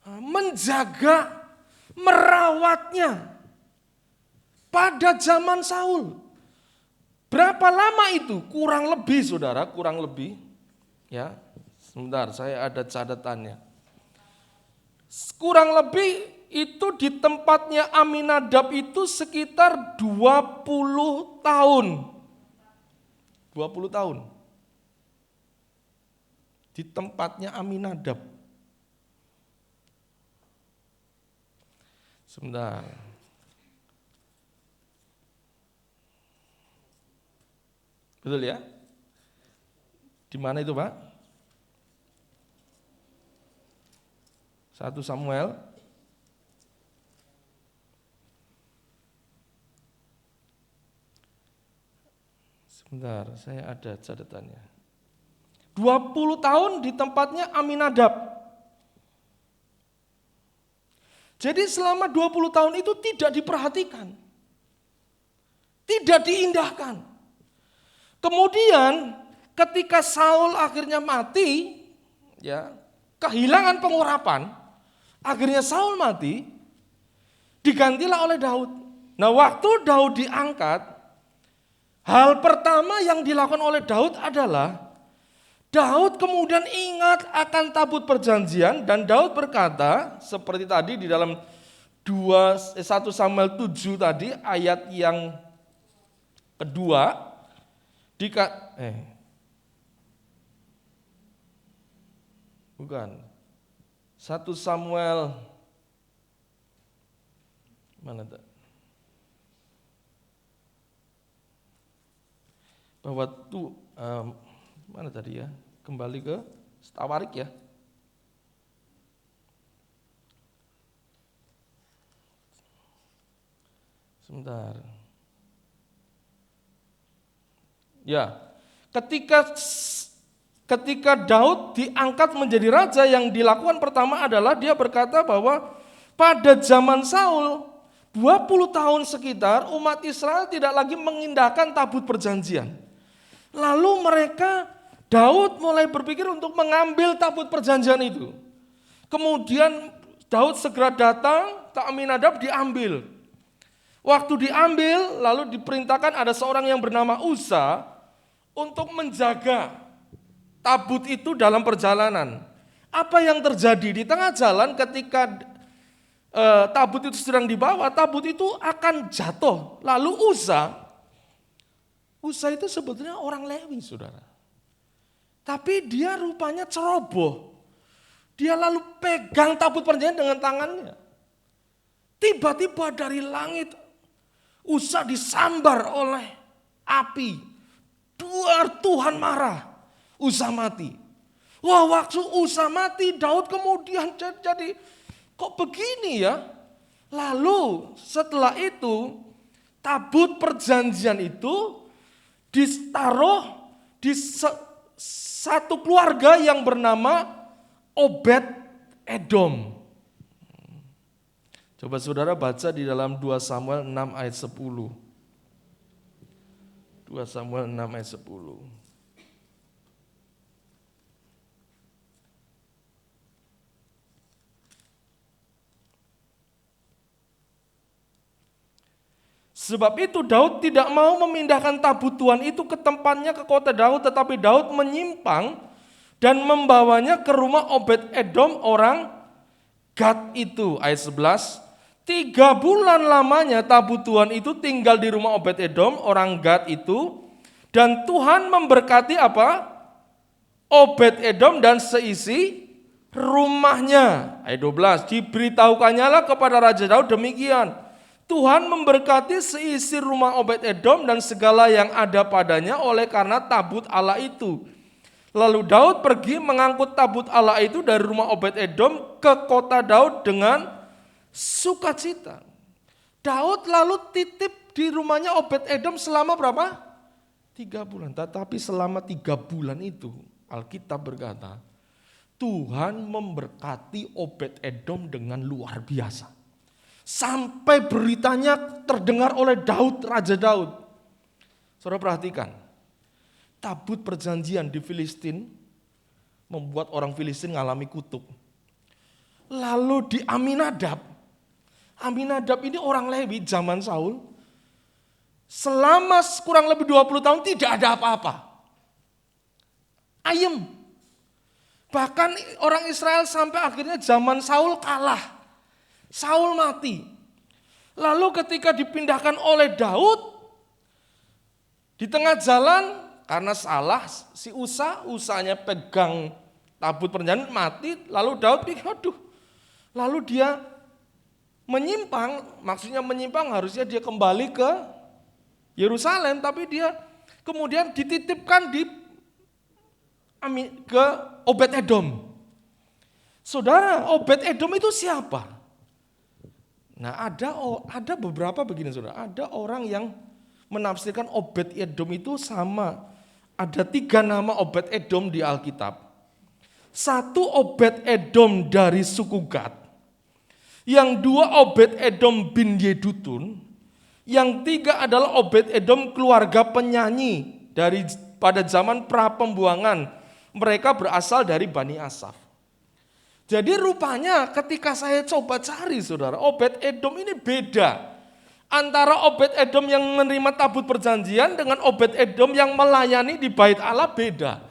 menjaga, merawatnya pada zaman Saul. Berapa lama itu? Kurang lebih, saudara, kurang lebih. Ya, sebentar, saya ada catatannya. Kurang lebih itu di tempatnya Aminadab itu sekitar 20 tahun. 20 tahun. Di tempatnya Aminadab. Sebentar. Betul ya? Di mana itu, Pak? 1 Samuel. Sebentar, saya ada catatannya. 20 tahun di tempatnya Aminadab. Jadi selama 20 tahun itu tidak diperhatikan. Tidak diindahkan. Kemudian ketika Saul akhirnya mati, ya, kehilangan pengurapan, akhirnya Saul mati, digantilah oleh Daud. Nah, waktu Daud diangkat, hal pertama yang dilakukan oleh Daud adalah Daud kemudian ingat akan tabut perjanjian dan Daud berkata seperti tadi di dalam 1 Samuel 7 tadi ayat yang kedua, bukan 1 Samuel mana tak? Bahwa tuh mana tadi ya? Kembali ke Tawarik ya. Sebentar. Ya, ketika Daud diangkat menjadi raja, yang dilakukan pertama adalah dia berkata bahwa pada zaman Saul 20 tahun sekitar umat Israel tidak lagi mengindahkan tabut perjanjian. Lalu Daud mulai berpikir untuk mengambil tabut perjanjian itu. Kemudian Daud segera datang ke Aminadab, diambil. Waktu diambil, lalu diperintahkan ada seorang yang bernama Uza untuk menjaga tabut itu dalam perjalanan. Apa yang terjadi di tengah jalan ketika tabut itu sedang dibawa, tabut itu akan jatuh. Lalu Uza itu sebetulnya orang Lewi, saudara. Tapi dia rupanya ceroboh. Dia lalu pegang tabut perjanjian dengan tangannya. Tiba-tiba dari langit Uza disambar oleh api. Tuhan marah. Uza mati. Wah, waktu Uza mati, Daud kemudian jadi kok begini ya? Lalu setelah itu tabut perjanjian itu ditaruh di satu keluarga yang bernama Obed Edom. Coba saudara baca di dalam 2 Samuel 6 ayat 10. 2 Samuel 6 ayat 10. Sebab itu Daud tidak mau memindahkan tabut Tuhan itu ke tempatnya ke kota Daud, tetapi Daud menyimpang dan membawanya ke rumah Obed Edom orang Gad itu. Ayat 11, 3 bulan lamanya tabut Tuhan itu tinggal di rumah Obed Edom orang Gad itu, dan Tuhan memberkati apa? Obed Edom dan seisi rumahnya. Ayat 12, diberitahukannya lah kepada Raja Daud demikian, Tuhan memberkati seisi rumah Obed Edom dan segala yang ada padanya oleh karena tabut Allah itu. Lalu Daud pergi mengangkut tabut Allah itu dari rumah Obed Edom ke kota Daud dengan sukacita. Daud lalu titip di rumahnya Obed Edom selama berapa? 3 bulan. Tetapi selama 3 bulan itu Alkitab berkata, Tuhan memberkati Obed Edom dengan luar biasa. Sampai beritanya terdengar oleh Daud, Raja Daud. Saudara perhatikan, tabut perjanjian di Filistin membuat orang Filistin mengalami kutuk. Lalu di Aminadab ini orang Lewi zaman Saul, selama kurang lebih 20 tahun tidak ada apa-apa. Ayem. Bahkan orang Israel sampai akhirnya zaman Saul kalah. Saul mati. Lalu ketika dipindahkan oleh Daud, di tengah jalan karena salah si Usanya pegang tabut perjanjian mati, lalu Daud pikir, aduh. Lalu dia menyimpang, maksudnya menyimpang harusnya dia kembali ke Yerusalem, tapi dia kemudian dititipkan ke Obed Edom. Saudara, Obed Edom itu siapa? Nah ada beberapa begini saudara, ada orang yang menafsirkan Obed Edom itu sama. Ada 3 nama Obed Edom di Alkitab. 1 Obed Edom dari suku Gad. Yang 2 Obed Edom bin Yedutun. Yang 3 adalah Obed Edom keluarga penyanyi pada zaman pra-pembuangan. Mereka berasal dari Bani Asaf. Jadi rupanya ketika saya coba cari saudara, Obed Edom ini beda. Antara Obed Edom yang menerima tabut perjanjian dengan Obed Edom yang melayani di bait Allah beda.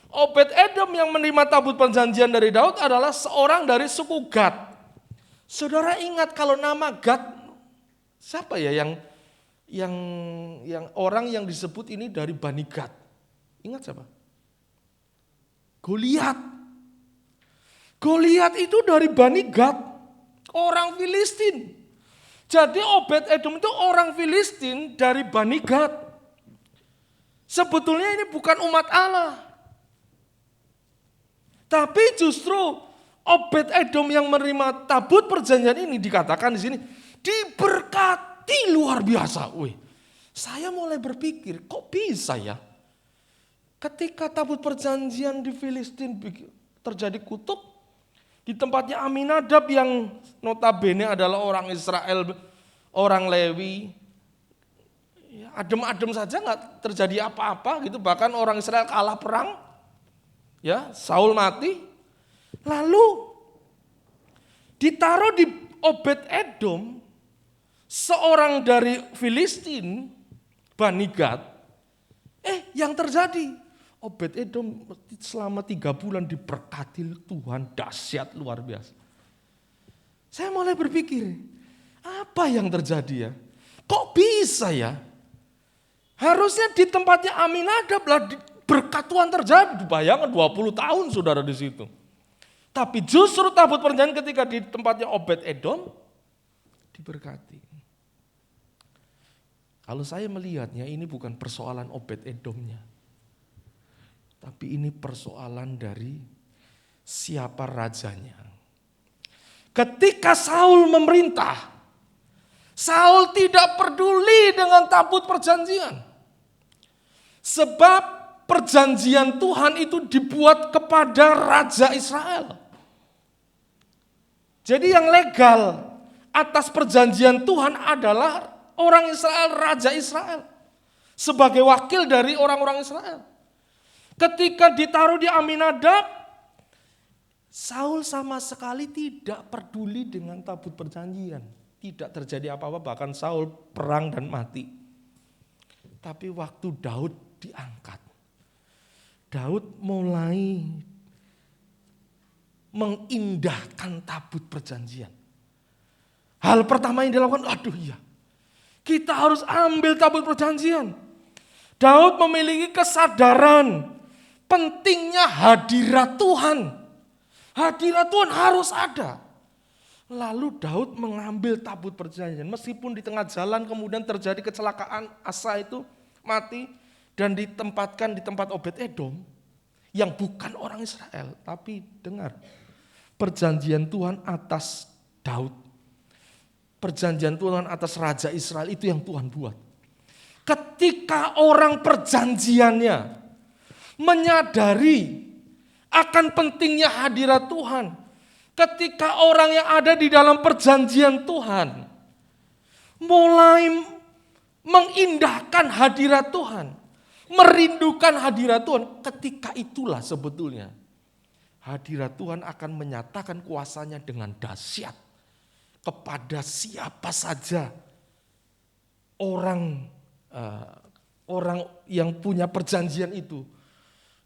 Obed Edom yang menerima tabut perjanjian dari Daud adalah seorang dari suku Gad. Saudara ingat kalau nama Gad, siapa ya yang orang yang disebut ini dari Bani Gad? Ingat siapa? Goliat. Goliat itu dari Bani Gad, orang Filistin. Jadi Obed Edom itu orang Filistin dari Bani Gad. Sebetulnya ini bukan umat Allah. Tapi justru Obed Edom yang menerima tabut perjanjian ini dikatakan di sini diberkati luar biasa. Wih, saya mulai berpikir kok bisa ya? Ketika tabut perjanjian di Filistin terjadi kutuk, di tempatnya Aminadab yang notabene adalah orang Israel, orang Lewi, ya, adem-adem saja nggak terjadi apa-apa gitu. Bahkan orang Israel kalah perang, ya Saul mati. Lalu ditaruh di Obed Edom, seorang dari Filistin, Bani Gad. Yang terjadi Obed Edom selama 3 bulan diberkati Tuhan dahsyat luar biasa. Saya mulai berpikir, apa yang terjadi ya? Kok bisa ya? Harusnya di tempatnya Aminadab lah berkat Tuhan terjadi. Bayangkan 20 tahun saudara di situ. Tapi justru tabut perjanjian ketika di tempatnya Obed Edom diberkati. Kalau saya melihatnya ini bukan persoalan Obed Edomnya. Tapi ini persoalan dari siapa rajanya. Ketika Saul memerintah, Saul tidak peduli dengan tabut perjanjian. Sebab perjanjian Tuhan itu dibuat kepada Raja Israel. Jadi yang legal atas perjanjian Tuhan adalah orang Israel, Raja Israel. Sebagai wakil dari orang-orang Israel. Ketika ditaruh di Aminadab, Saul sama sekali tidak peduli dengan tabut perjanjian. Tidak terjadi apa-apa, bahkan Saul perang dan mati. Tapi waktu Daud diangkat, Daud mulai mengindahkan tabut perjanjian. Hal pertama yang dilakukan, kita harus ambil tabut perjanjian. Daud memiliki kesadaran pentingnya hadirat Tuhan. Hadirat Tuhan harus ada. Lalu Daud mengambil tabut perjanjian. Meskipun di tengah jalan kemudian terjadi kecelakaan, Asa itu mati dan ditempatkan di tempat Obed-Edom yang bukan orang Israel. Tapi dengar, perjanjian Tuhan atas Daud, perjanjian Tuhan atas Raja Israel itu yang Tuhan buat. Ketika orang perjanjiannya menyadari akan pentingnya hadirat Tuhan, ketika orang yang ada di dalam perjanjian Tuhan mulai mengindahkan hadirat Tuhan, merindukan hadirat Tuhan, ketika itulah sebetulnya hadirat Tuhan akan menyatakan kuasanya dengan dahsyat kepada siapa saja orang yang punya perjanjian itu,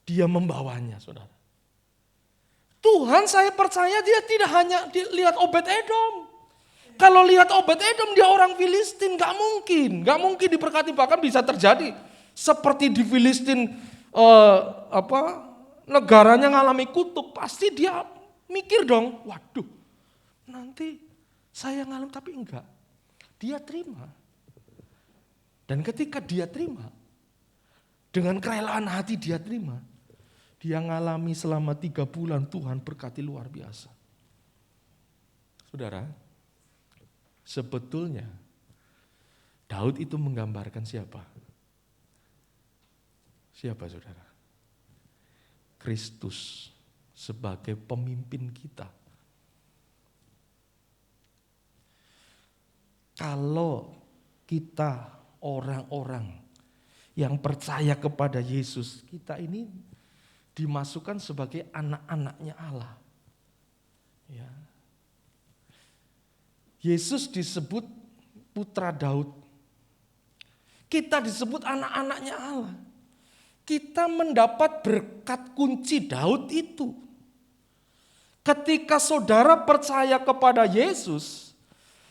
dia membawanya, saudara. Tuhan, saya percaya dia tidak hanya lihat Obed-Edom. Kalau lihat Obed-Edom dia orang Filistin, gak mungkin diberkati. Bahkan bisa terjadi seperti di Filistin, negaranya ngalami kutuk, pasti dia mikir dong, waduh, nanti saya ngalami, tapi enggak. Dia terima. Dan ketika dia terima, dengan kerelaan hati dia terima, dia ngalami selama 3 bulan Tuhan berkati luar biasa. Saudara, sebetulnya Daud itu menggambarkan siapa? Siapa saudara? Kristus sebagai pemimpin kita. Kalau kita orang-orang yang percaya kepada Yesus, kita ini dimasukkan sebagai anak-anaknya Allah. Ya. Yesus disebut putra Daud. Kita disebut anak-anaknya Allah. Kita mendapat berkat kunci Daud itu. Ketika saudara percaya kepada Yesus,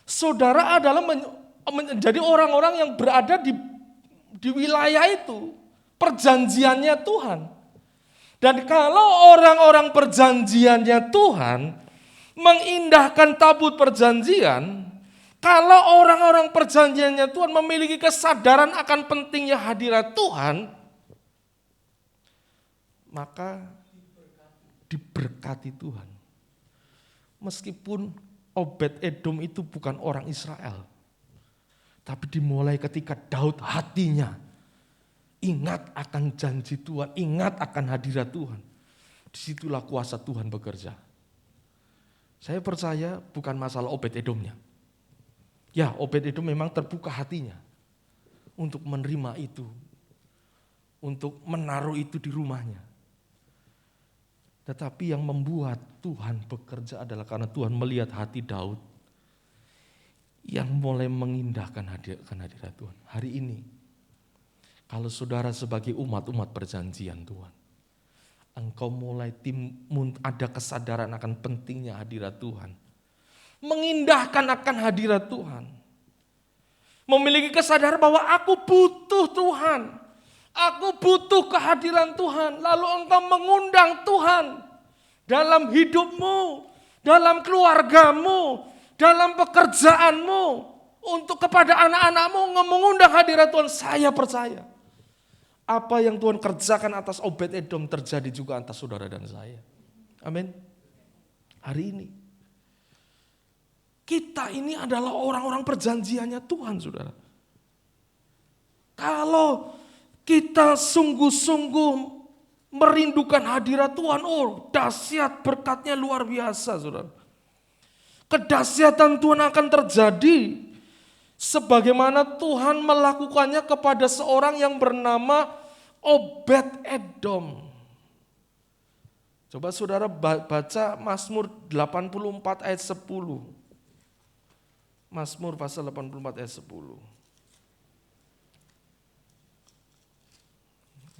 saudara adalah menjadi orang-orang yang berada di wilayah itu, perjanjiannya Tuhan. Dan kalau orang-orang perjanjiannya Tuhan mengindahkan tabut perjanjian, kalau orang-orang perjanjiannya Tuhan memiliki kesadaran akan pentingnya hadirat Tuhan, maka diberkati Tuhan. Meskipun Obed-Edom itu bukan orang Israel, tapi dimulai ketika Daud hatinya ingat akan janji Tuhan, ingat akan hadirat Tuhan. Disitulah kuasa Tuhan bekerja. Saya percaya bukan masalah Obed-Edomnya. Ya, Obed-Edom memang terbuka hatinya untuk menerima itu, untuk menaruh itu di rumahnya. Tetapi yang membuat Tuhan bekerja adalah karena Tuhan melihat hati Daud yang mulai mengindahkan hadirat Tuhan. Hari ini, kalau saudara sebagai umat-umat perjanjian Tuhan, engkau mulai ada kesadaran akan pentingnya hadirat Tuhan. Mengindahkan akan hadirat Tuhan. Memiliki kesadaran bahwa aku butuh Tuhan. Aku butuh kehadiran Tuhan. Lalu engkau mengundang Tuhan dalam hidupmu, dalam keluargamu, dalam pekerjaanmu, untuk kepada anak-anakmu mengundang hadirat Tuhan. Saya percaya apa yang Tuhan kerjakan atas Obed-Edom terjadi juga atas saudara dan saya. Amin. Hari ini Kita ini adalah orang-orang perjanjiannya Tuhan, saudara. Kalau kita sungguh-sungguh merindukan hadirat Tuhan, oh dahsyat berkatnya luar biasa, saudara. Kedahsyatan Tuhan akan terjadi sebagaimana Tuhan melakukannya kepada seorang yang bernama Obed-Edom. Coba saudara baca Mazmur 84 ayat 10. Mazmur pasal 84 ayat 10.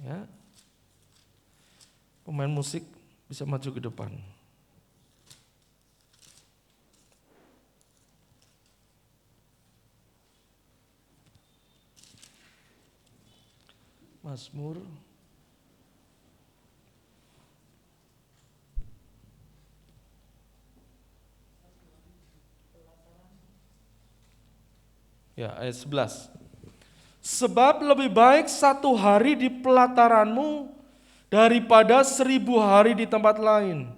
Ya. Pemain musik bisa maju ke depan. Mazmur ya, ayat 11. Sebab lebih baik 1 hari di pelataranmu daripada 1000 hari di tempat lain.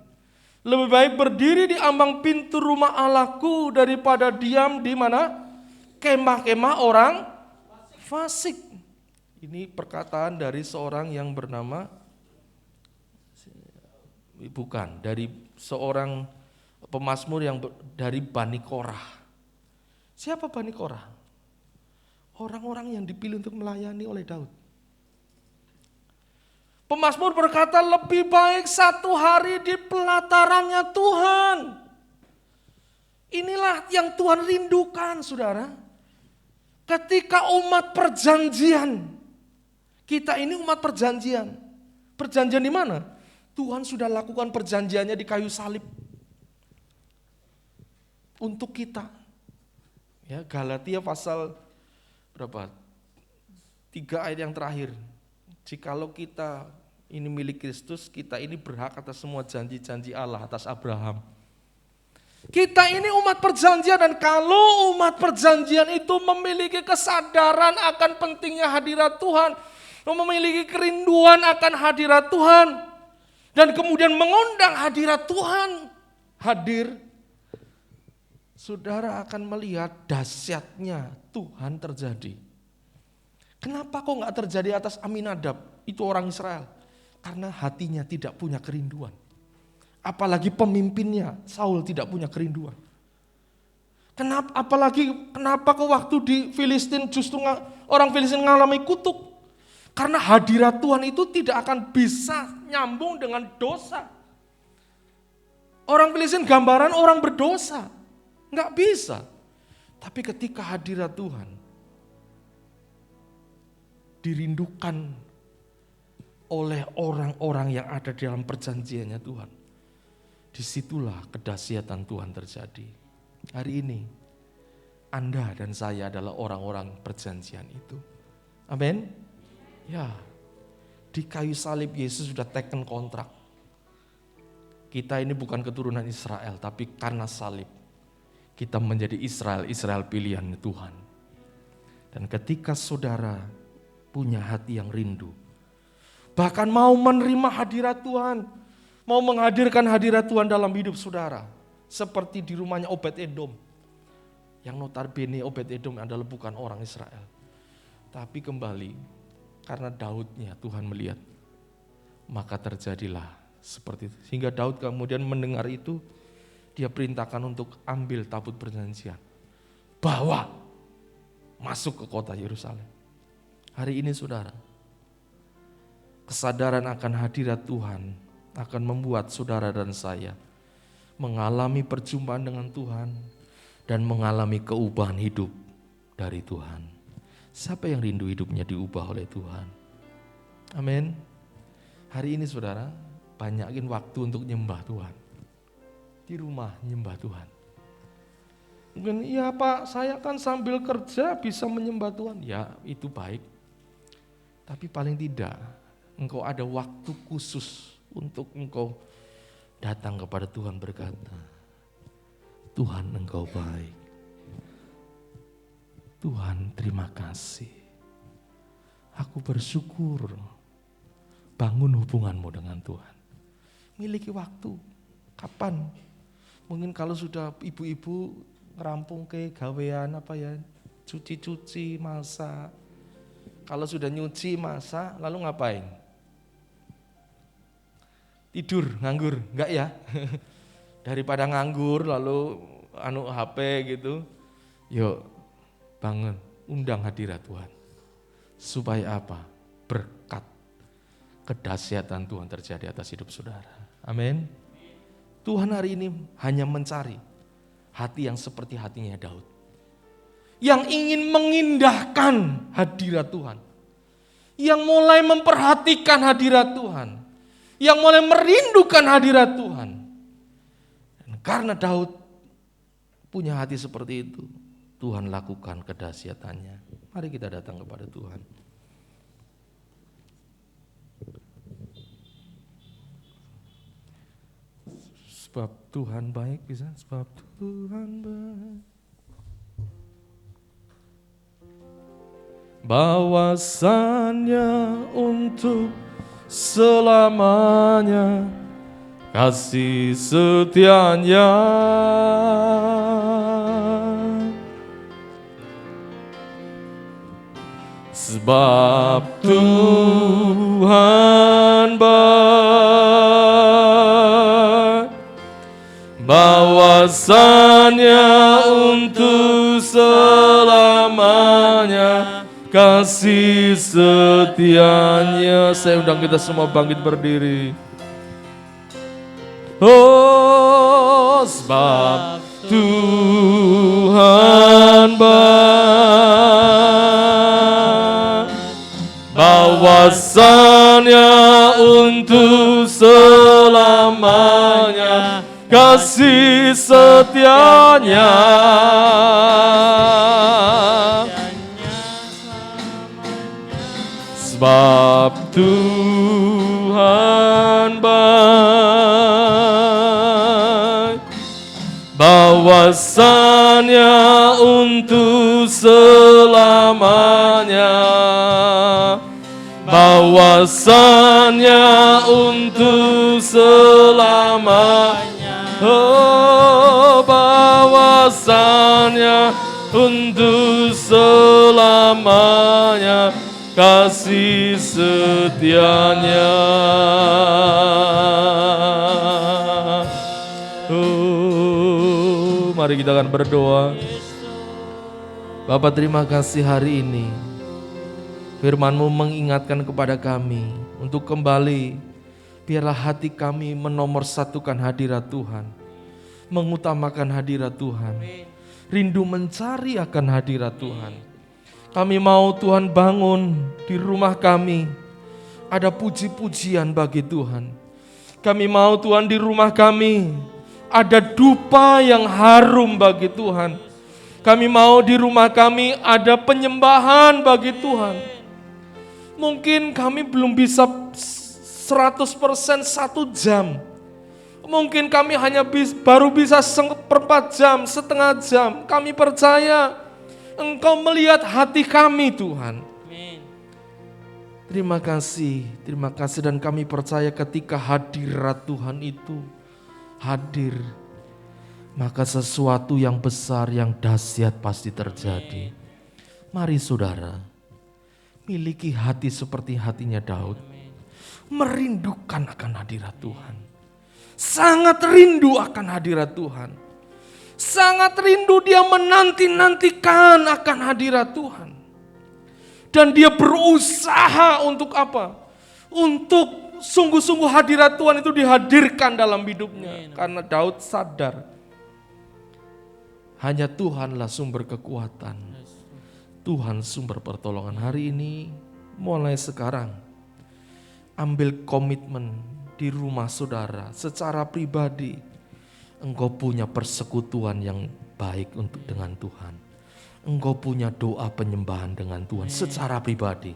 Lebih baik berdiri di ambang pintu rumah Allahku daripada diam di mana? Kemah-kemah orang fasik. Ini perkataan dari seorang yang bernama, bukan, dari seorang pemazmur yang dari Bani Korah. Siapa Bani Korah? Orang-orang yang dipilih untuk melayani oleh Daud. Pemazmur berkata lebih baik 1 hari di pelatarannya Tuhan. Inilah yang Tuhan rindukan, saudara. Ketika umat perjanjian, kita ini umat perjanjian. Perjanjian di mana? Tuhan sudah lakukan perjanjiannya di kayu salib. Untuk kita. Ya, Galatia pasal berapa? 3 ayat yang terakhir. Jikalau kita ini milik Kristus, kita ini berhak atas semua janji-janji Allah atas Abraham. Kita ini umat perjanjian, dan kalau umat perjanjian itu memiliki kesadaran akan pentingnya hadirat Tuhan, memiliki kerinduan akan hadirat Tuhan, dan kemudian mengundang hadirat Tuhan hadir, saudara akan melihat dahsyatnya Tuhan terjadi. Kenapa kok gak terjadi atas Aminadab? Itu orang Israel. Karena hatinya tidak punya kerinduan. Apalagi pemimpinnya Saul tidak punya kerinduan. Kenapa kok waktu di Filistin justru orang Filistin mengalami kutuk? Karena hadirat Tuhan itu tidak akan bisa nyambung dengan dosa. Orang Filistin gambaran orang berdosa. Nggak bisa. Tapi ketika hadirat Tuhan dirindukan oleh orang-orang yang ada di dalam perjanjiannya Tuhan, disitulah kedahsyatan Tuhan terjadi. Hari ini Anda dan saya adalah orang-orang perjanjian itu. Amin. Ya, di kayu salib Yesus sudah taken kontrak. Kita ini bukan keturunan Israel, tapi karena salib kita menjadi Israel pilihan Tuhan. Dan ketika saudara punya hati yang rindu, bahkan mau menerima hadirat Tuhan, mau menghadirkan hadirat Tuhan dalam hidup saudara, seperti di rumahnya Obed-Edom, yang notabene Obed-Edom adalah bukan orang Israel, tapi kembali karena Daudnya Tuhan melihat, maka terjadilah seperti itu. Sehingga Daud kemudian mendengar itu, dia perintahkan untuk ambil tabut perjanjian, bawa masuk ke kota Yerusalem. Hari ini saudara, kesadaran akan hadirat Tuhan akan membuat saudara dan saya mengalami perjumpaan dengan Tuhan dan mengalami keubahan hidup dari Tuhan. Siapa yang rindu hidupnya diubah oleh Tuhan? Amin. Hari ini saudara, banyakin waktu untuk nyembah Tuhan. Di rumah nyembah Tuhan. Mungkin, ya Pak, saya kan sambil kerja bisa menyembah Tuhan. Ya, itu baik. Tapi paling tidak, engkau ada waktu khusus untuk engkau datang kepada Tuhan berkata, Tuhan engkau baik. Tuhan terima kasih. Aku bersyukur. Bangun hubunganmu dengan Tuhan. Miliki waktu. Kapan? Mungkin kalau sudah ibu-ibu ngerampungke gawean apa ya, cuci-cuci, masak. Kalau sudah nyuci, masak, lalu ngapain? Tidur, nganggur, enggak ya? Daripada nganggur lalu HP gitu, yuk bangun, undang hadirat Tuhan. Supaya apa? Berkat, kedahsyatan Tuhan terjadi atas hidup saudara. Amin. Tuhan hari ini hanya mencari hati yang seperti hatinya Daud. Yang ingin mengindahkan hadirat Tuhan. Yang mulai memperhatikan hadirat Tuhan. Yang mulai merindukan hadirat Tuhan. Dan karena Daud punya hati seperti itu, Tuhan lakukan kedahsyatannya. Mari kita datang kepada Tuhan. Sebab Tuhan baik, bisa? Sebab Tuhan baik. Bahwasannya untuk selamanya kasih setianya. Sebab Tuhan baik, bahwasannya untuk selamanya kasih setianya. Saya undang kita semua bangkit berdiri. Oh, sebab Tuhan baik, bahwasannya untuk selamanya kasih setianya. Sebab Tuhan baik, bahwasannya untuk selamanya, bahwasannya untuk selamanya. Oh, bahwasannya untuk selamanya kasih setianya. Oh, mari kita akan berdoa. Bapa, terima kasih hari ini firman-Mu mengingatkan kepada kami untuk kembali, biarlah hati kami menomorsatukan hadirat Tuhan, mengutamakan hadirat Tuhan, rindu mencari akan hadirat Tuhan. Kami mau Tuhan bangun di rumah kami ada puji-pujian bagi Tuhan. Kami mau Tuhan di rumah kami ada dupa yang harum bagi Tuhan. Kami mau di rumah kami ada penyembahan bagi Tuhan. Mungkin kami belum bisa 100% 1 jam. Mungkin kami hanya baru bisa 1/4 jam, setengah jam. Kami percaya Engkau melihat hati kami, Tuhan. Terima kasih dan kami percaya ketika hadirat Tuhan itu hadir, maka sesuatu yang besar, yang dahsyat pasti terjadi. Mari saudara, miliki hati seperti hatinya Daud, merindukan akan hadirat Tuhan. Sangat rindu akan hadirat Tuhan. Sangat rindu, dia menanti-nantikan akan hadirat Tuhan. Dan dia berusaha untuk apa? Untuk sungguh-sungguh hadirat Tuhan itu dihadirkan dalam hidupnya. Karena Daud sadar, hanya Tuhanlah sumber kekuatan. Tuhan sumber pertolongan. Hari ini, mulai sekarang, ambil komitmen di rumah saudara, secara pribadi. Engkau punya persekutuan yang baik untuk dengan Tuhan. Engkau punya doa penyembahan dengan Tuhan secara pribadi.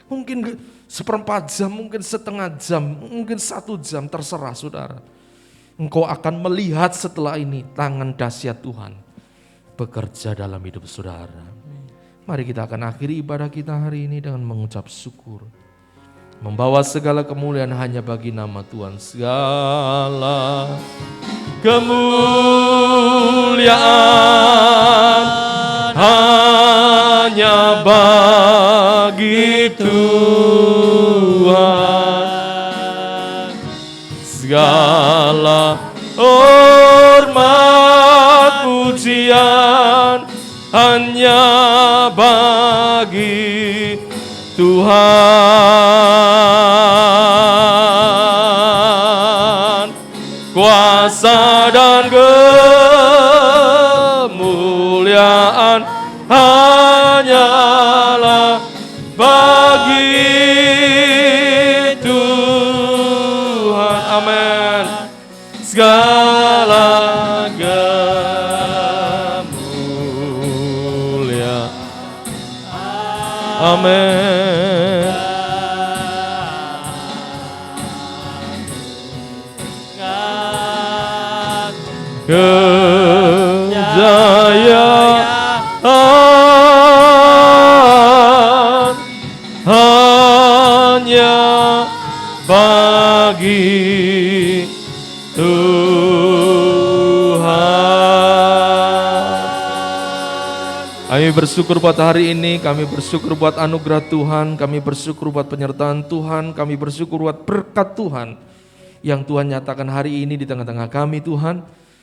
Mungkin 1/4 jam, mungkin setengah jam, mungkin 1 jam, terserah saudara. Engkau akan melihat setelah ini tangan dahsyat Tuhan bekerja dalam hidup saudara. Mari kita akan akhiri ibadah kita hari ini dengan mengucap syukur. Membawa segala kemuliaan hanya bagi nama Tuhan. Segala kemuliaan kemuliaan hanya bagi Tuhan. Segala hormat pujian hanya bagi Tuhan. Kuasa dan kemuliaan hanyalah bagi Tuhan. Amin. Segala kemuliaan. Amin. Kejayaan hanya bagi Tuhan. Kami bersyukur buat hari ini, kami bersyukur buat anugerah Tuhan, kami bersyukur buat penyertaan Tuhan, kami bersyukur buat berkat Tuhan yang Tuhan nyatakan hari ini di tengah-tengah kami Tuhan.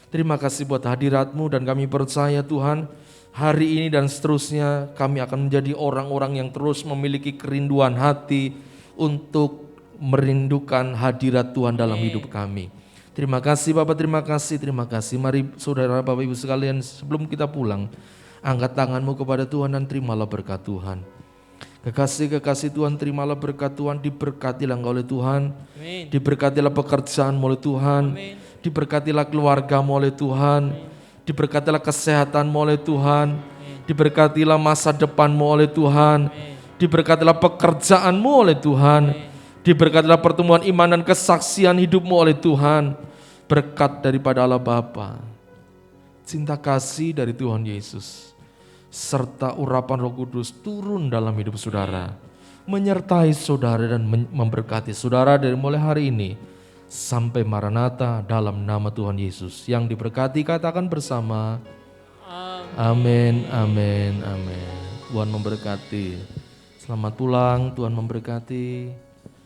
Terima kasih buat hadirat-Mu dan kami percaya Tuhan, hari ini dan seterusnya kami akan menjadi orang-orang yang terus memiliki kerinduan hati untuk merindukan hadirat Tuhan dalam hidup kami. Terima kasih Bapak, terima kasih. Mari saudara Bapak Ibu sekalian, sebelum kita pulang, angkat tanganmu kepada Tuhan dan terimalah berkat Tuhan. Kekasih-kekasih Tuhan, terimalah berkat Tuhan, diberkatilah engkau oleh Tuhan. Amin. Diberkatilah pekerjaanmu oleh Tuhan. Amin. Diberkatilah keluargamu oleh Tuhan. Diberkatilah kesehatanmu oleh Tuhan. Diberkatilah masa depanmu oleh Tuhan. Diberkatilah pekerjaanmu oleh Tuhan. Diberkatilah pertemuan iman dan kesaksian hidupmu oleh Tuhan. Berkat daripada Allah Bapa, cinta kasih dari Tuhan Yesus, serta urapan Roh Kudus turun dalam hidup saudara, menyertai saudara dan memberkati saudara dari mulai hari ini sampai Maranatha dalam nama Tuhan Yesus. Yang diberkati katakan bersama, amin, amin, amin. Tuhan memberkati. Selamat pulang, Tuhan memberkati.